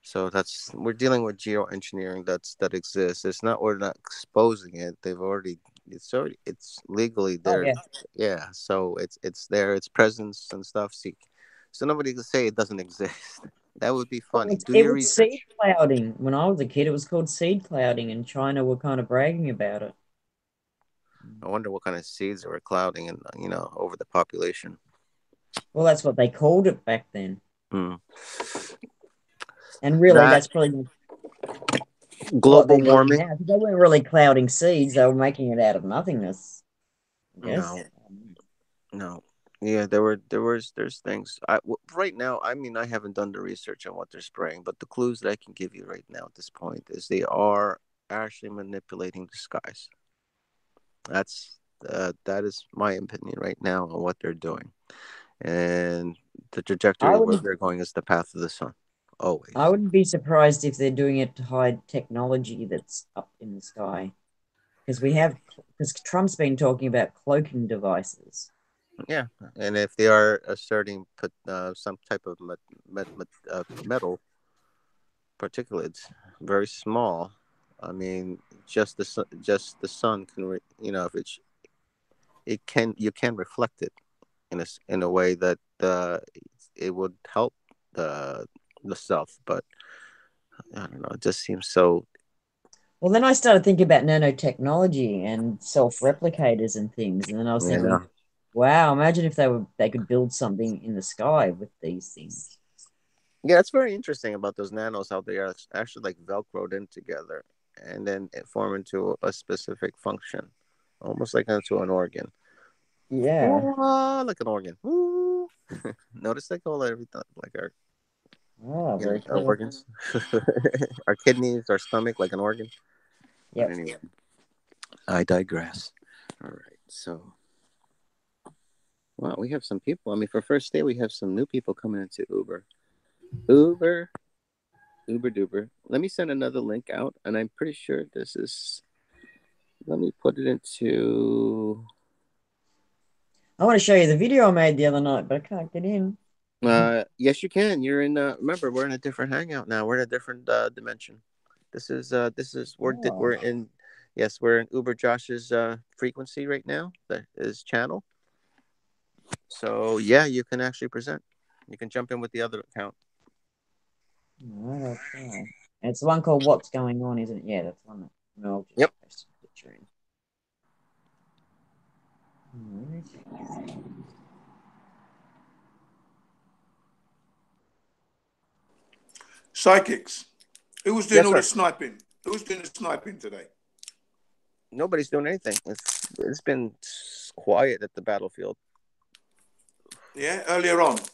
A: So we're dealing with geoengineering that exists. It's not we're not exposing it. It's legally
C: Oh,
A: there.
C: yeah.
A: Yeah, so it's there. Its presence and stuff. See, so nobody can say it doesn't exist. That would be
C: Well,
A: funny. Do
C: it
A: your
C: was seed
A: research.
C: clouding. When I was a kid, it was called seed clouding, and China were kind of bragging about it.
A: I wonder what kind of seeds they were clouding and over the population.
C: Well, that's what they called it back then.
A: Hmm.
C: And really,
A: That
C: that's probably what they're
A: global
C: doing
A: warming.
C: now. Because they weren't really clouding seeds, they were making it out of nothingness, I guess.
A: No, no. Yeah, there's things. Right now, I mean, I haven't done the research on what they're spraying, but the clues that I can give you right now at this point is they are actually manipulating the skies. That is my opinion right now on what they're doing, and the
C: I
A: trajectory where
C: wouldn't
A: they're going is the path of the sun. always.
C: I wouldn't be surprised if they're doing it to hide technology that's up in the sky. Because Trump's been talking about cloaking devices.
A: Yeah, and if they are asserting put some type of metal particulates, very small. I mean, just the sun can, if it can, you can reflect it in a way that it would help the the self, but I don't know. It just seems so.
C: Well, then I started thinking about nanotechnology and self-replicators and things, and then I was
A: Yeah,
C: thinking, wow, imagine if they could build something in the sky with these things.
A: yeah. It's very interesting about those nanos, how they are actually like velcroed in together, and then it form into a specific function, almost like into an organ.
C: Yeah.
A: Ooh, like an organ. Ooh. Notice like all everything, like
C: Oh, very
A: our
C: clever.
A: organs, our kidneys, our stomach, like an organ. But
C: Yep.
A: anyway, I digress. All right, so wow, we have some people. I mean, for first day, we have some new people coming into Uber. Uber, Uber Duber. Let me send another link out, and I'm pretty sure this is. Let me put it into.
C: I want to show you the video I made the other night, but I can't get in.
A: Yes, you can. You're in. Remember, we're in a different hangout now. We're in a different dimension. We're
C: Oh,
A: in. Yes, we're in Uber Josh's frequency right now. His channel. So yeah, you can actually present. You can jump in with the other account.
C: all right, I'll try. And it's the one called "What's Going On," isn't it? Yeah, that's the one that Mel just
A: Yep.
C: posted a picture in. All right.
E: Psychics. Who was doing
A: Yes,
E: all
A: sir.
E: the sniping? Who was doing the sniping today?
A: Nobody's doing anything. It's been quiet at the battlefield.
E: Yeah, earlier on,
A: You mean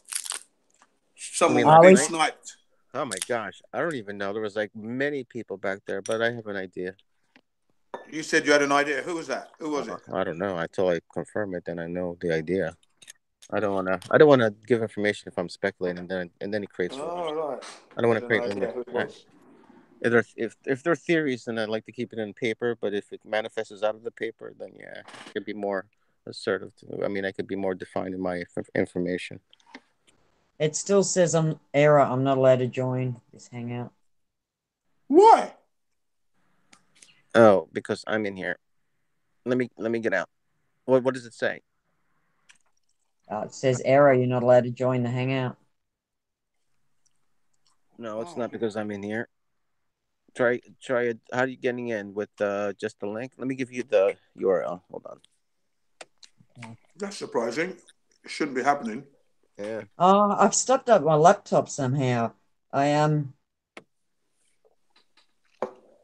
E: someone was
A: last
C: Oh,
E: being
A: night?
E: sniped.
A: Oh my gosh, I don't even know. There was like many people back there, but I have an idea.
E: You said you had an idea. Who was that? Who was it?
A: I don't know. Until I confirm it, then I know the idea. I don't wanna. I don't wanna give information if I'm speculating, and then it creates rumors.
E: Oh, right.
A: I don't
E: You
A: want
E: had
A: to
E: an
A: create
E: idea
A: rumors.
E: who it was.
A: If they're theories, then I'd like to keep it in paper. But if it manifests out of the paper, then yeah, it could be more assertive. I mean, I could be more defined in my information.
C: it still says I'm error. I'm not allowed to join this hangout.
E: Why?
A: Oh, because I'm in here. Let me get out. What does it say?
C: It says error. You're not allowed to join the hangout.
A: No, it's
E: Oh,
A: not because I'm in here. Try it. How are you getting in with just the link? Let me give you the URL. Hold on.
E: that's surprising. It shouldn't be happening.
A: Yeah.
C: Oh, I've stopped up my laptop somehow. I.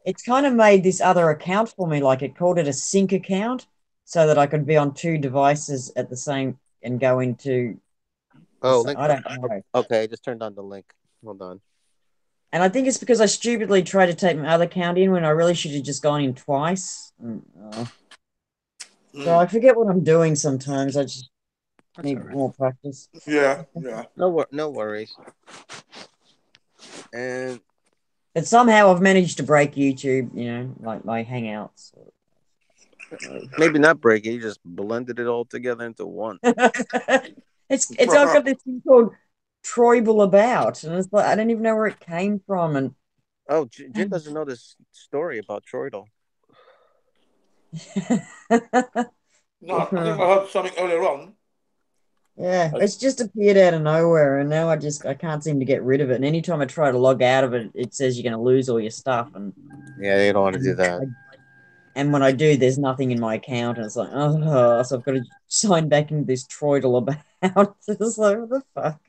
C: It's kind of made this other account for me, like it called it a sync account, so that I could be on two devices at the same and go into the
A: Oh,
C: same.
A: link.
C: I don't know.
A: Okay, I just turned on the link. Hold on.
C: And I think it's because I stupidly tried to take my other account in when I really should have just gone in twice. So I
E: Mm.
C: forget what I'm doing sometimes. I just
A: That's all
C: need
A: right.
C: more practice.
E: Yeah, yeah.
A: No worries. And
C: But somehow I've managed to break YouTube, like my Hangouts.
A: maybe not break it. You just blended it all together into one.
C: it's I've got this thing called Troible About, and it's like I don't even know where it came from, and
A: Oh, Jin doesn't know this story about Troidal.
E: No, I think I heard something earlier on.
C: yeah, it's just appeared out of nowhere, and now I can't seem to get rid of it. And anytime I try to log out of it, it says you're going to lose all your stuff,
A: Yeah, they don't want to do
C: and
A: that.
C: and when I do, there's nothing in my account, and it's like, oh, so I've got to sign back into this Troidal About. It's like, what the fuck?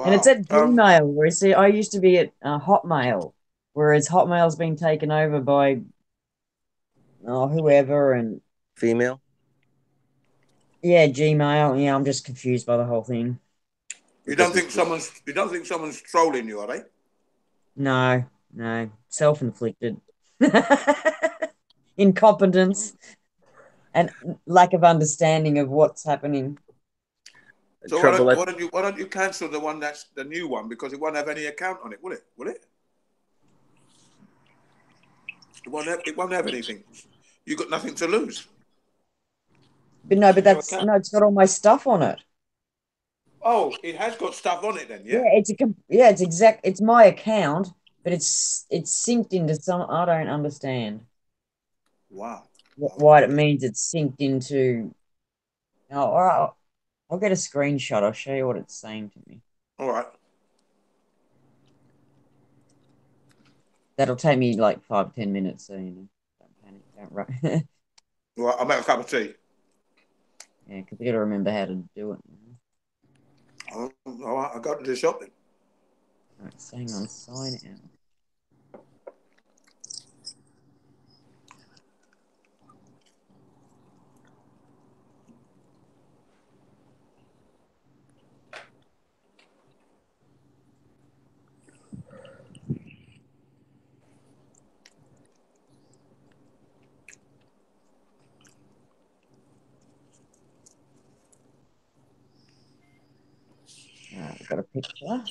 C: And it's
E: Wow.
C: at Gmail, where see, I used to be at Hotmail, whereas Hotmail's been taken over by whoever, and
A: Female.
C: yeah, Gmail. Yeah, I'm just confused by the whole thing.
A: Because it's
E: You don't think someone's trolling you, are they?
C: No, no, self-inflicted incompetence and lack of understanding of what's happening.
E: So
A: Trouble.
E: why don't you cancel the one that's the new one, because it won't have any account on it, will it? Will it? It won't have anything. You got nothing to lose.
C: But no, but
E: New
C: that's
E: account.
C: no, it's got all my stuff on it.
E: Oh, it has got stuff on it then,
C: Yeah,
E: yeah.
C: it's my account, but it's synced into some. I don't understand
E: Wow.
C: what it means. It's synced into. Oh, all right, I'll get a screenshot. I'll show you what it's saying to me.
E: All right.
C: That'll take me like 5-10 minutes. So don't panic, don't rush.
E: Well, I'll make a cup of tea.
C: Yeah, because I got to remember how to do it.
E: All right, I'll go to the shop then.
C: All right, so hang on, sign out. I've got a picture.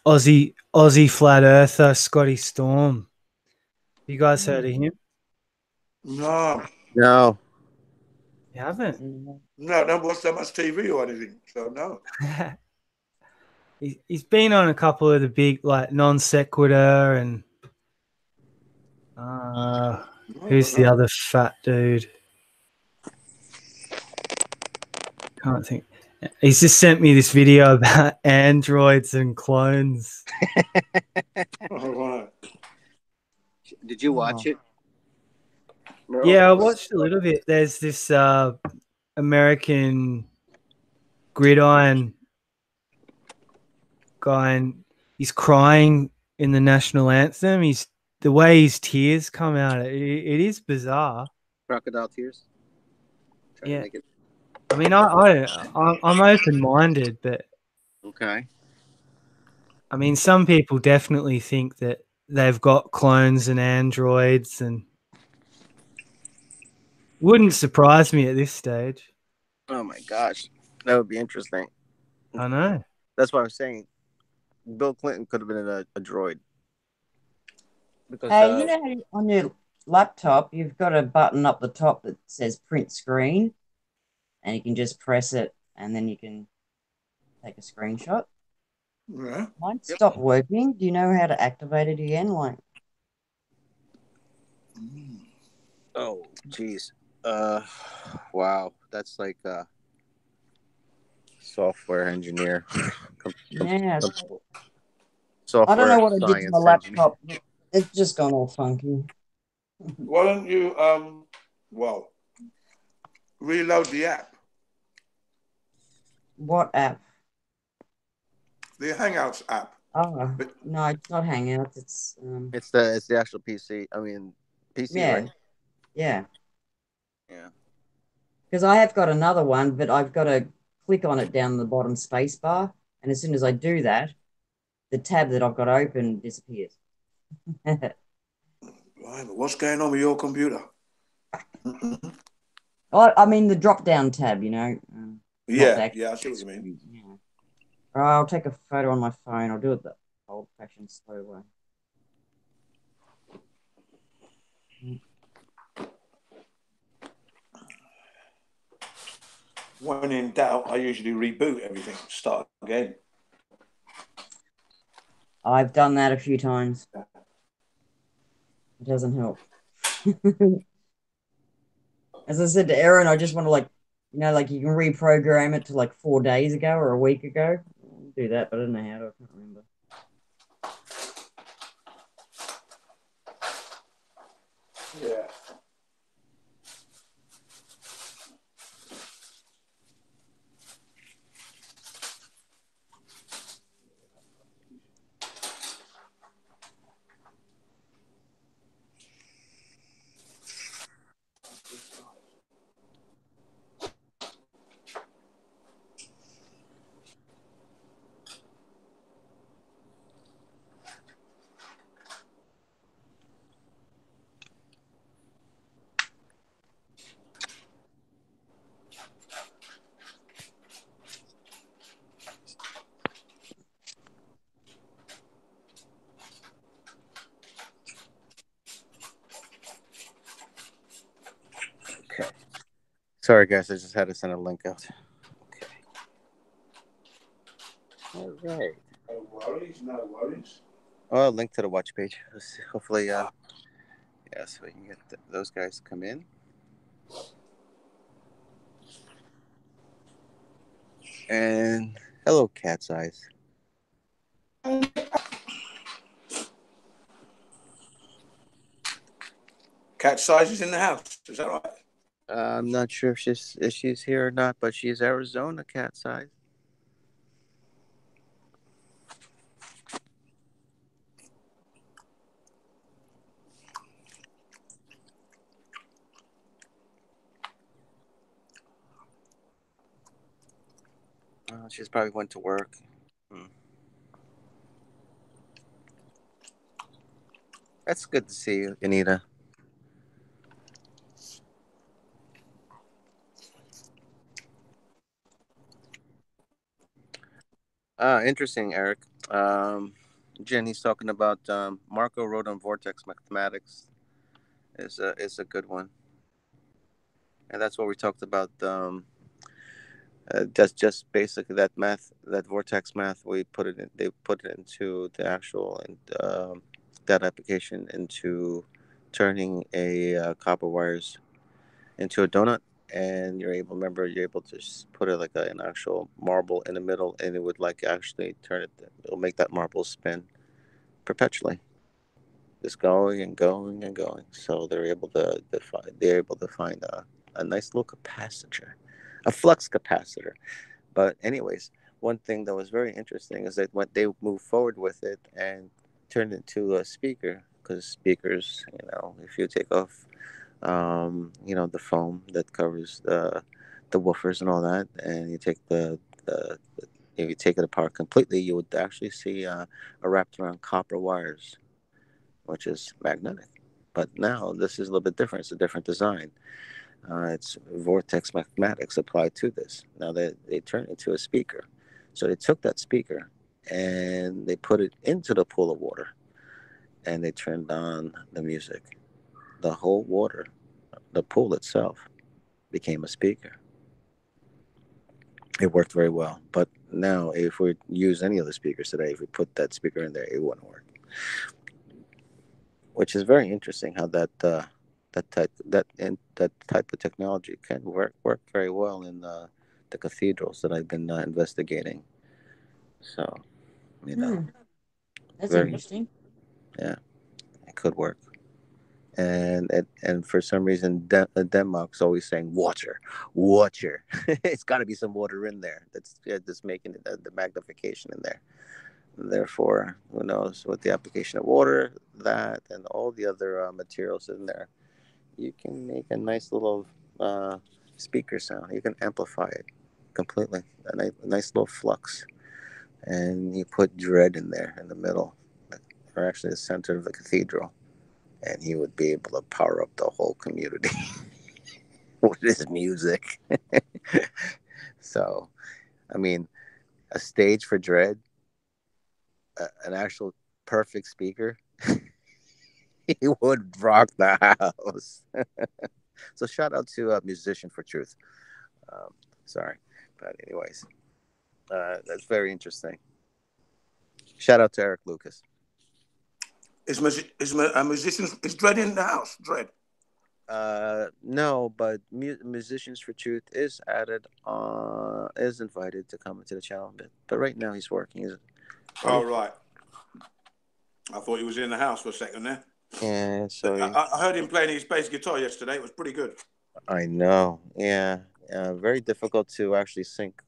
D: Aussie flat earther Scotty Storm. You guys heard of him?
E: No,
A: No.
D: You haven't?
E: no, I don't watch that much TV or anything. So no.
D: He's been on a couple of the big like non sequitur and who's the other fat dude? Can't think. He's just sent me this video about androids and clones.
E: All right.
A: Did you watch it? Bro?
D: Yeah, I watched a little bit. There's this American gridiron guy, and he's crying in the national anthem. He's the way his tears come out. It is bizarre.
A: Crocodile tears. Trying
D: Yeah.
A: to make it.
D: I mean, I'm open minded, but
A: Okay.
D: I mean, some people definitely think that they've got clones and androids, and wouldn't surprise me at this stage.
A: Oh my gosh, that would be interesting.
D: I know.
A: That's why I was saying Bill Clinton could have been a droid. Because
C: You know how on your laptop you've got a button up the top that says print screen, and you can just press it, and then you can take a screenshot.
E: Yeah.
C: Mine stopped working. Do you know how to activate it again? Like,
A: oh geez, wow, that's like software engineer.
C: yeah,
A: Software
C: I don't know what I did to my
A: science engineer.
C: laptop. It's just gone all funky.
E: Why don't you well, reload the app,
C: What app?
E: the Hangouts app?
C: Oh, no, it's not Hangouts.
A: It's the actual PC. I mean, PC,
C: yeah,
A: right?
C: yeah.
A: Yeah.
C: Because I have got another one, but I've got to click on it down the bottom space bar, and as soon as I do that, the tab that I've got open disappears.
E: What's going on with your computer?
C: I mean the drop down tab,
E: Yeah, I see what you mean.
C: Yeah. All right, I'll take a photo on my phone. I'll do it the old-fashioned slow way.
E: When in doubt, I usually reboot everything, start again.
C: I've done that a few times. It doesn't help. As I said to Aaron, I just want to like you can reprogram it to like 4 days ago or a week ago. I'll do that, but I don't know how to. I can't remember.
E: Yeah.
A: Sorry, guys. I just had to send a link out. Okay. All right.
E: No worries, no worries.
A: Well, link to the watch page. Let's see. Hopefully, yeah, so we can get those guys to come in. And hello, Cat's Eyes.
E: Cat size is in the house. Is that right?
A: I'm not sure if she's here or not, but she's Arizona Cat's Eyes. She's probably went to work. Hmm. That's good to see you, Anita. Interesting, Eric. Um, Jen, he's talking about Marco wrote on vortex mathematics is a good one, and that's what we talked about. That's just basically that math, that vortex math. We put it in. They put it into the actual and that application into turning a copper wires into a donut, and you're able. Remember, you're able to just put it like an actual marble in the middle, and it would like actually turn it. It'll make that marble spin perpetually, just going and going and going. So they're able to find a nice little capacitor, a flux capacitor. But anyways, one thing that was very interesting is that when they moved forward with it and turned it into a speaker, because speakers, if you take off, the foam that covers the woofers and all that, and you take the if you take it apart completely, you would actually see a wrapped around copper wires, which is magnetic. But now this is a little bit different. It's a different design. It's vortex mathematics applied to this. Now they turned it into a speaker. So they took that speaker and they put it into the pool of water and they turned on the music. The whole water, the pool itself, became a speaker. It worked very well. But now, if we use any of the speakers today, if we put that speaker in there, it wouldn't work. Which is very interesting how that type of technology can work very well in the cathedrals that I've been investigating. So you know,
C: Hmm, that's
A: very
C: interesting.
A: yeah, it could work. And for some reason, Denmark's always saying water, water. It's got to be some water in there. That's just making it the magnification in there. Therefore, who knows with the application of water, that and all the other materials in there, you can make a nice little uh, speaker sound. You can amplify it completely. A nice little flux, and you put dread in there in the middle, or actually the center of the cathedral, and he would be able to power up the whole community with his music. So, I mean, a stage for dread, an actual perfect speaker, he would rock the house. So, shout out to Musician for Truth. Um, Sorry, but anyways, that's very interesting. Shout out to Eric Lucas.
E: A musician is Dread in the house? Dread.
A: No, but Musicians for Truth is added. Is invited to come into the channel, but right now he's working. He's
E: Oh
A: probably
E: right. I thought he was in the house for a second there.
A: yeah. So
E: I heard him playing his bass guitar yesterday. It was pretty good.
A: I know. Yeah, very difficult to actually sync.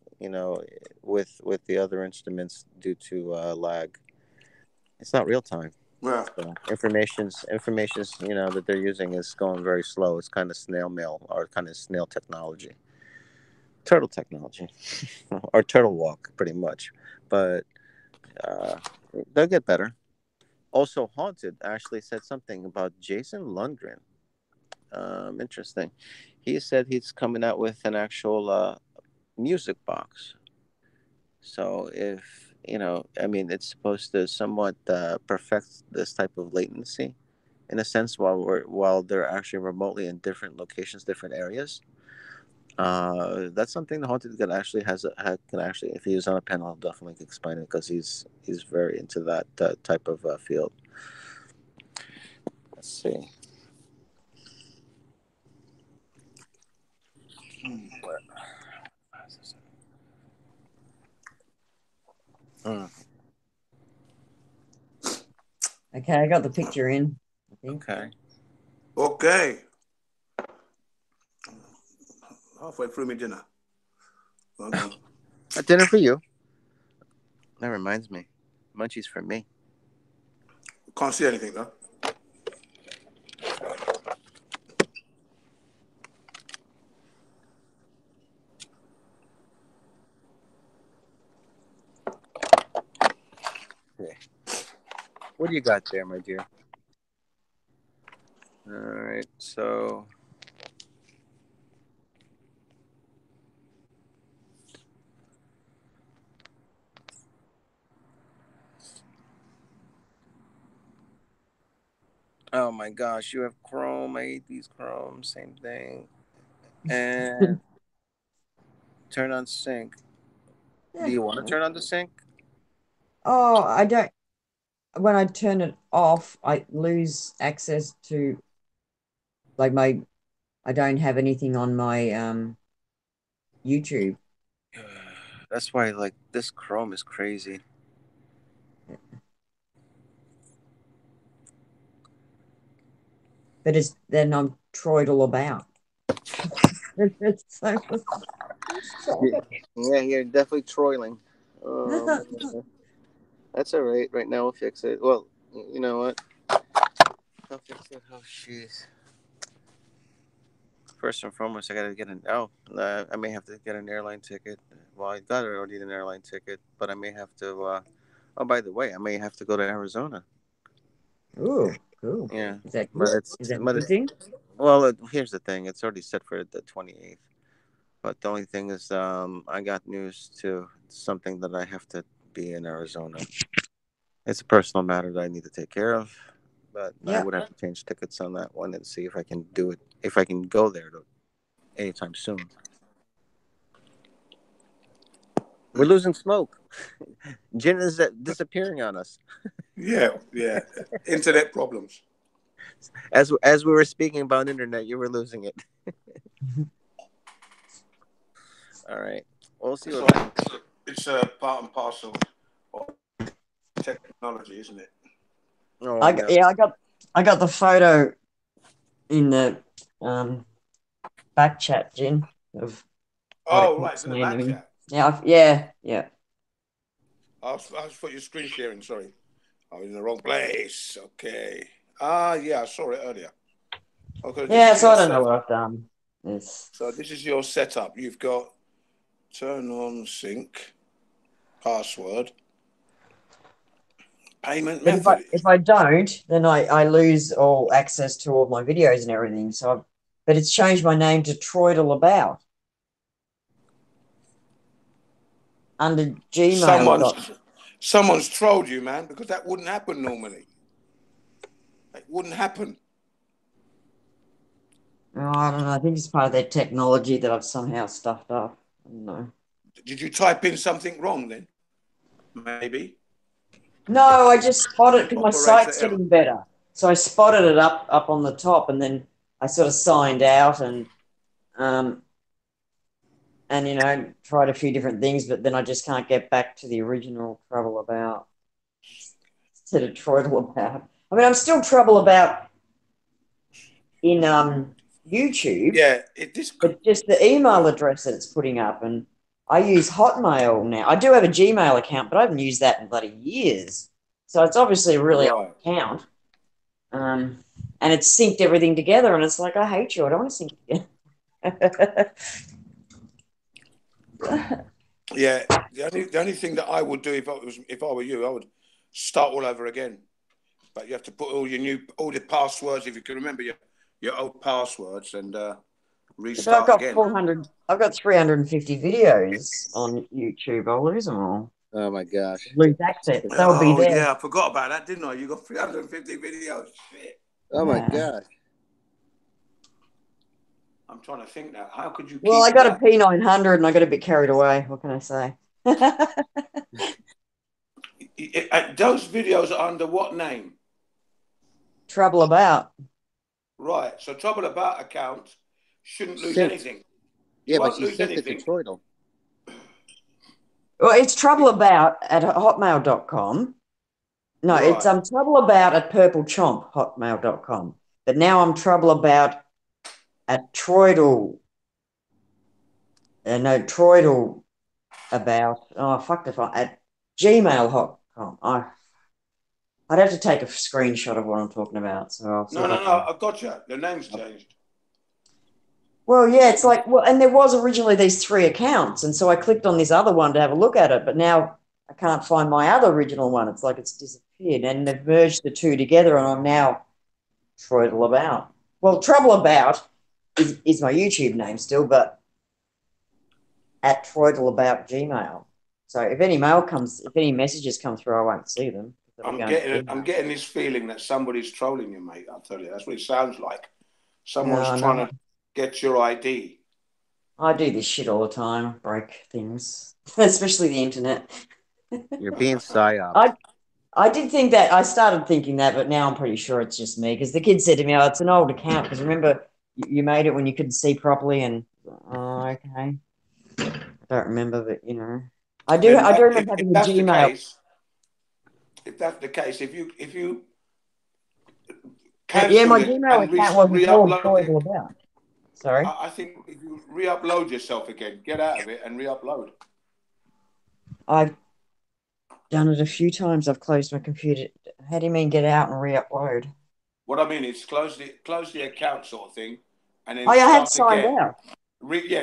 A: With the other instruments due to lag. It's not real time.
E: Well,
A: So information's that they're using is going very slow. It's kind of snail mail or kind of snail technology, turtle technology, or turtle walk, pretty much. But uh, they'll get better. Also, Haunted actually said something about Jason Lundgren. Interesting. He said he's coming out with an actual music box. So if I mean, it's supposed to somewhat perfect this type of latency in a sense while they're actually remotely in different locations, different areas. That's something the haunted can actually can actually, if he was on a panel, I'll definitely explain it because he's very into that type of field. Let's see. Where- Mm,
C: Okay, I got the picture in, I think.
A: okay.
E: Okay. Halfway through my dinner. Hang on.
A: A dinner for you. That reminds me. Munchies for me.
E: Can't see anything though.
A: Okay. What do you got there, my dear? All right. So, oh my gosh, you have Chrome. I hate these Chrome. Same thing. And turn on sync. Do
C: Yeah.
A: you want to turn on the sync?
C: Oh, I don't. When I turn it off, I lose access to like my. I don't have anything on my YouTube.
A: That's why, like, this Chrome is crazy.
C: But it's then I'm Troid all about. It's so
A: Yeah, you're definitely trolling. Um, that's all right. Right now, we'll fix it. Well, you know what? I'll fix it. Oh, jeez. First and foremost, I gotta get an. Oh, I may have to get an airline ticket. Well, I got already an airline ticket, but I may have to. Oh, by the way, I may have to go to Arizona.
C: Ooh, cool.
A: Yeah,
C: Is that
A: but
C: good?
A: it's
C: Is that a
A: but
C: good
A: it's
C: thing?
A: well. Here's the thing. It's already set for the 28th. But the only thing is, I got news to something that I have to be in Arizona. It's a personal matter that I need to take care of, but I
C: Yep.
A: would have to change tickets on that one and see if I can do it. If I can go there anytime soon. We're losing smoke. Jin is disappearing on us.
E: Yeah, yeah. Internet problems.
A: As we were speaking about internet, you were losing it. All right, we'll see
E: So
A: what happens.
E: it's a part and parcel of technology, isn't it?
A: Oh, I know.
C: Yeah, I got the photo in the um back chat, Jin, of what it
E: Oh, right,
C: keeps
E: it's in the
C: saying to
E: back
C: me.
E: chat.
C: Yeah, yeah.
E: I was put your screen sharing, sorry. I was in the wrong place. Okay. Ah, yeah, I saw it earlier. Okay, this
C: Yeah,
E: is
C: so
E: your
C: I don't know
E: set.
C: what I've done. It's
E: So this is your setup. You've got turn on sync, password, payment
C: but
E: method.
C: if I don't, then I lose all access to all my videos and everything. So but it's changed my name to Troidal About under Gmail.
E: Someone's trolled you, man, because that wouldn't happen normally. It wouldn't happen.
C: Oh, I don't know. I think it's part of their technology that I've somehow stuffed up. I don't know.
E: Did you type in something wrong then? Maybe.
C: No, I just spotted because my
E: Operator
C: site's
E: error.
C: getting better. So I spotted it up on the top, and then I sort of signed out um and tried a few different things, but then I just can't get back to the original trouble about instead of trouble about. I mean, I'm still trouble about in YouTube,
E: Yeah,
C: but just the email address that it's putting up, and I use Hotmail now. I do have a Gmail account, but I haven't used that in bloody years. So it's obviously a really old
E: right.
C: account. And it's synced everything together, and it's like, I hate you. I don't want to sync together.
E: Yeah, the only thing that I would do if I were you, I would start all over again. But you have to put all the passwords if you can remember your old passwords and
C: But I've
E: restart
C: got
E: again.
C: 400. I've got 350 videos on YouTube. I'll lose them all.
A: Oh my gosh.
C: Lose access. They'll be
E: Oh
C: there.
E: yeah, I forgot about that, didn't I? You got 350 videos. Shit.
A: Oh my
C: Yeah.
A: gosh.
E: I'm trying to think now. How could you keep
C: Well, I got
E: that?
C: a P900 and I got a bit carried away. What can I say?
E: Those videos are under what name?
C: Trouble about.
E: Right. So Trouble About account shouldn't lose
A: Synced.
E: anything.
A: Yeah,
E: Won't
A: but you
E: lose
A: synced it to
E: anything.
A: Troidal.
C: Well, it's troubleabout at hotmail.com. No, it's
E: Right.
C: troubleabout at purplechomp, hotmail.com. But now I'm troubleabout at Troidal. No, Troidal about. Oh, fuck if I. At gmail.com. I'd have to take a screenshot of what I'm talking about. So I'll see
E: No,
C: if I
E: no, no.
C: can.
E: I got you. The name's changed.
C: Well, yeah, it's like, well, and there was originally these 3 accounts. And so I clicked on this other one to have a look at it. But now I can't find my other original one. It's like it's disappeared. And they've merged the 2 together. And I'm now Troidal About. Well, Trouble About is my YouTube name still, but at Troidal About Gmail. So if any messages come through, I won't see them.
E: I'm getting this feeling that somebody's trolling you, mate. I'll tell you. That's what it sounds like. Someone's trying to get your ID.
C: I do this shit all the time, break things, especially the internet.
A: You're being psyoped.
C: I did think that, I started thinking that, but now I'm pretty sure it's just me, because the kid said to me, oh, it's an old account, because remember, you made it when you couldn't see properly, and, oh, okay. I don't remember, but, you know. I do remember having a Gmail.
E: If that's the case, if you
C: Yeah, my
E: cancel it
C: Gmail
E: and
C: account wasn't called
E: re-upload it,
C: Troidal About. Sorry?
E: I think if you re-upload yourself again, get out of it and re-upload.
C: I've done it a few times. I've closed my computer. How do you mean get out and re-upload?
E: What I mean is close the account sort of thing, and then
C: Oh, yeah, I had
E: start
C: signed
E: again.
C: out.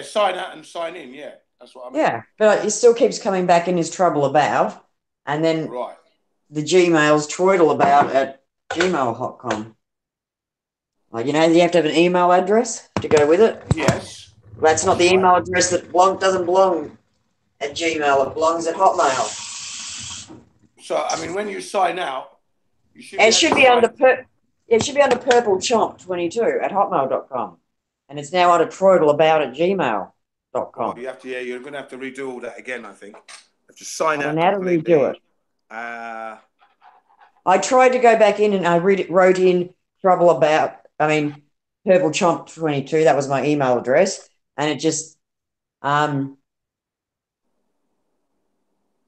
E: Sign out and sign in. Yeah, that's what I mean.
C: Yeah, but it still keeps coming back in his Trouble About, and then the Gmail's Troidal About at gmail.com. Like, you know, you have to have an email address to go with it.
E: Yes.
C: That's not the email address that doesn't belong at Gmail. It belongs at Hotmail.
E: So, I mean, when you sign out, you should.
C: It should be under Purple Chomp 22 at hotmail.com, and it's now under Troidal About at gmail.com.
E: Oh, you're going to have to redo all that again. I think. You have to sign out
C: how to redo it. I tried to go back in and I wrote in Purple Chomp 22. That was my email address, and it just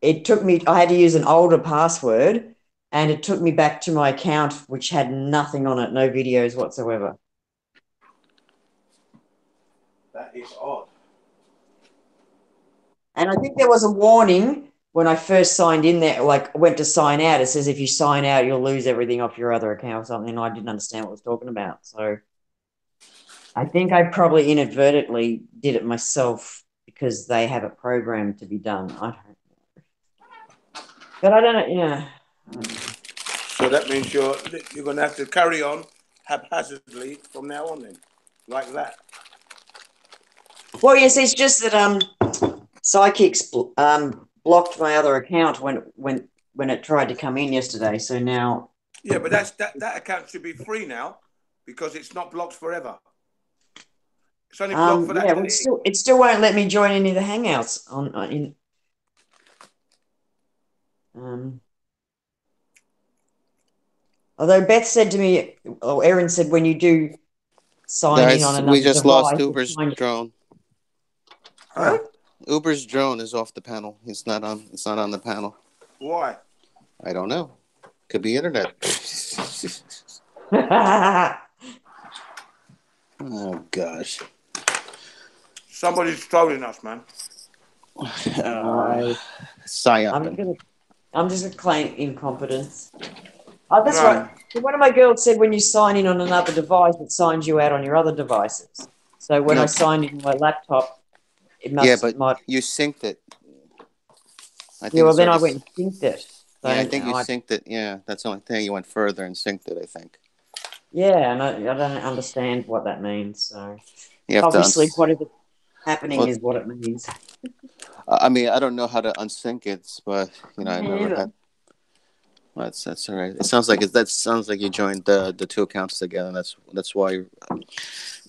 C: it took me. I had to use an older password. And it took me back to my account, which had nothing on it, no videos whatsoever.
E: That is odd.
C: And I think there was a warning when I first signed in there, like went to sign out. It says if you sign out, you'll lose everything off your other account or something. And I didn't understand what it was talking about. So I think I probably inadvertently did it myself because they have it programmed to be done. I don't know. But I don't know, yeah.
E: So that means you're going to have to carry on haphazardly from now on, then, like that.
C: Well, yes, it's just that Psychics blocked my other account when it tried to come in yesterday. So now,
E: yeah, but that account should be free now because it's not blocked forever. It's only blocked for that.
C: Yeah, it still won't let me join any of the Hangouts Although Beth said to me, or Erin said, when you do sign in on another
A: we just
C: device,
A: lost Uber's drone.
C: What?
A: Uber's drone is off the panel. It's not on the panel.
E: Why?
A: I don't know. Could be internet. Oh gosh.
E: Somebody's trolling us, man.
C: I'm just gonna claim incompetence. Oh, that's right. One of my girls said when you sign in on another device, it signs you out on your other devices. So when I signed in on my laptop, it must.
A: Yeah, but you synced it.
C: Then I went and synced it. So
A: I think you synced it. Yeah, that's the only thing. You went further and synced it, I think.
C: Yeah, and I don't understand what that means. So obviously, whatever's happening is what it means.
A: I mean, I don't know how to unsync it, but I never had. Well, that's all right. It sounds like that sounds like you joined the two accounts together. That's why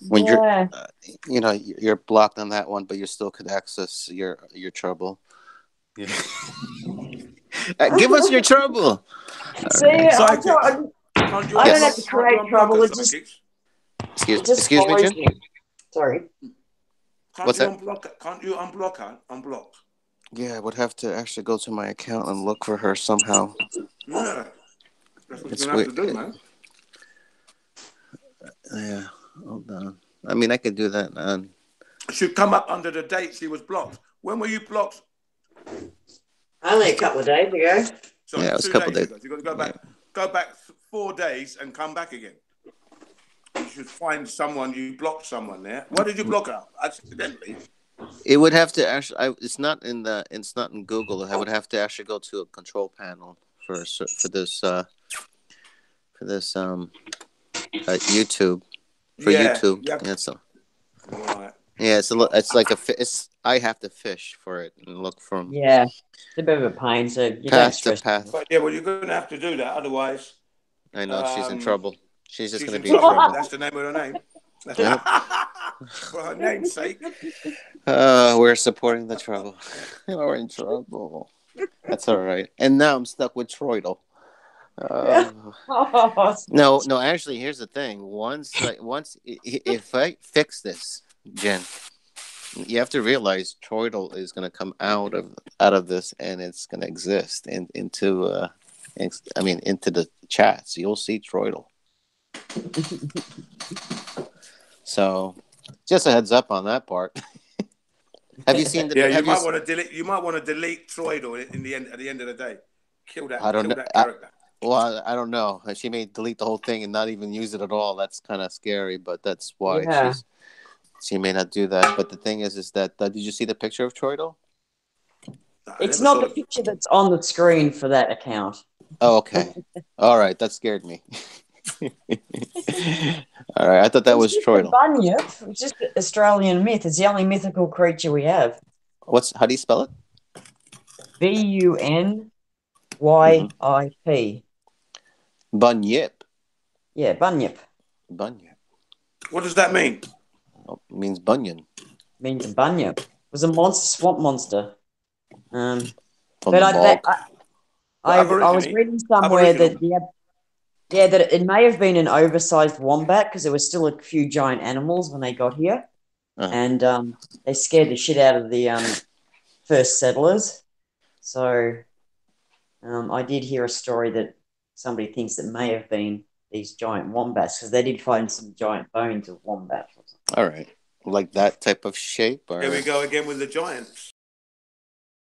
A: when you're
C: Yeah.
A: you're blocked on that one, but you still could access your trouble. Yeah. Give us your trouble.
C: See,
A: All right.
E: Psychics. Can't you
C: I don't have
A: Yes.
C: to
E: unblock? Can't you
C: create
E: unblock
C: trouble.
E: her,
C: It just
E: psychics?
A: Excuse me,
C: follows
A: Jen.
C: me. Sorry.
E: Can't
A: What's
E: you
A: that?
E: unblock her? Can't you unblock her? Unblock.
A: Yeah, I would have to actually go to my account and look for her somehow.
E: Yeah, that's what you're
A: It's
E: gonna have
A: weird.
E: to do, man.
A: Yeah. Hold on. I mean, I could do that.
E: It should come up under the date she was blocked. When were you blocked?
C: Only a couple of days ago.
E: Sorry,
A: Yeah, it was a
E: 2 days
A: couple days.
E: ago. So you got to go
A: Yeah.
E: back. Go back 4 days and come back again. You should find someone. You blocked someone there. What did you block out? Accidentally.
A: It would have to actually. It's not in the. It's not in Google. I would have to actually go to a control panel for this YouTube for
E: Yeah.
A: YouTube.
E: Yeah.
A: Yeah, so
E: Right.
A: yeah, it's like it's I have to fish for it and look from
C: Yeah. It's a bit of a pain, so you don't
A: path to
C: stress.
A: path.
E: But yeah, well, you're going to have to do that. Otherwise,
A: I know she's in
E: um,
A: trouble. She's just
E: she's
A: gonna
E: in
A: be in
E: trouble.
A: trouble.
E: That's the name of her name.
A: Yep.
E: For her name's sake.
A: We're supporting the trouble. We're in trouble. That's all right. And now I'm stuck with Troidal. No. Actually, here's the thing. If I fix this, Jen, you have to realize Troidal is going to come out of this, and it's going to exist into the chat. So you'll see Troidal. So, just a heads up on that part. Have you seen the?
E: Yeah, you
A: Have you?
E: might want to delete. You might want to delete Troidal in the end. At the end of the day, kill that.
A: I don't
E: Kill
A: know.
E: that character.
A: Well, I don't know. She may delete the whole thing and not even use it at all. That's kind of scary, but that's why
C: Yeah.
A: she may not do that. But the thing is that did you see the picture of Troidal?
C: It's not the picture that's on the screen for that account.
A: Oh, okay. All right, that scared me. All right, I thought that was Troidal.
C: Bunyip. It's just an Australian myth. It's the only mythical creature we have.
A: How do you spell it?
C: Bunyip.
A: Bunyip.
C: Yeah, Bunyip.
A: Bunyip.
E: What does that mean?
A: Oh, it means bunion.
C: Means bunyip. It was a monster, swamp monster.
A: From
C: But
A: the bog.
C: I was reading somewhere that that it may have been an oversized wombat because there were still a few giant animals when they got here, and they scared the shit out of the first settlers. So I did hear a story that somebody thinks that may have been these giant wombats because they did find some giant bones of wombats.
A: All right, like that type of shape. Or...
E: Here we go again with the giants.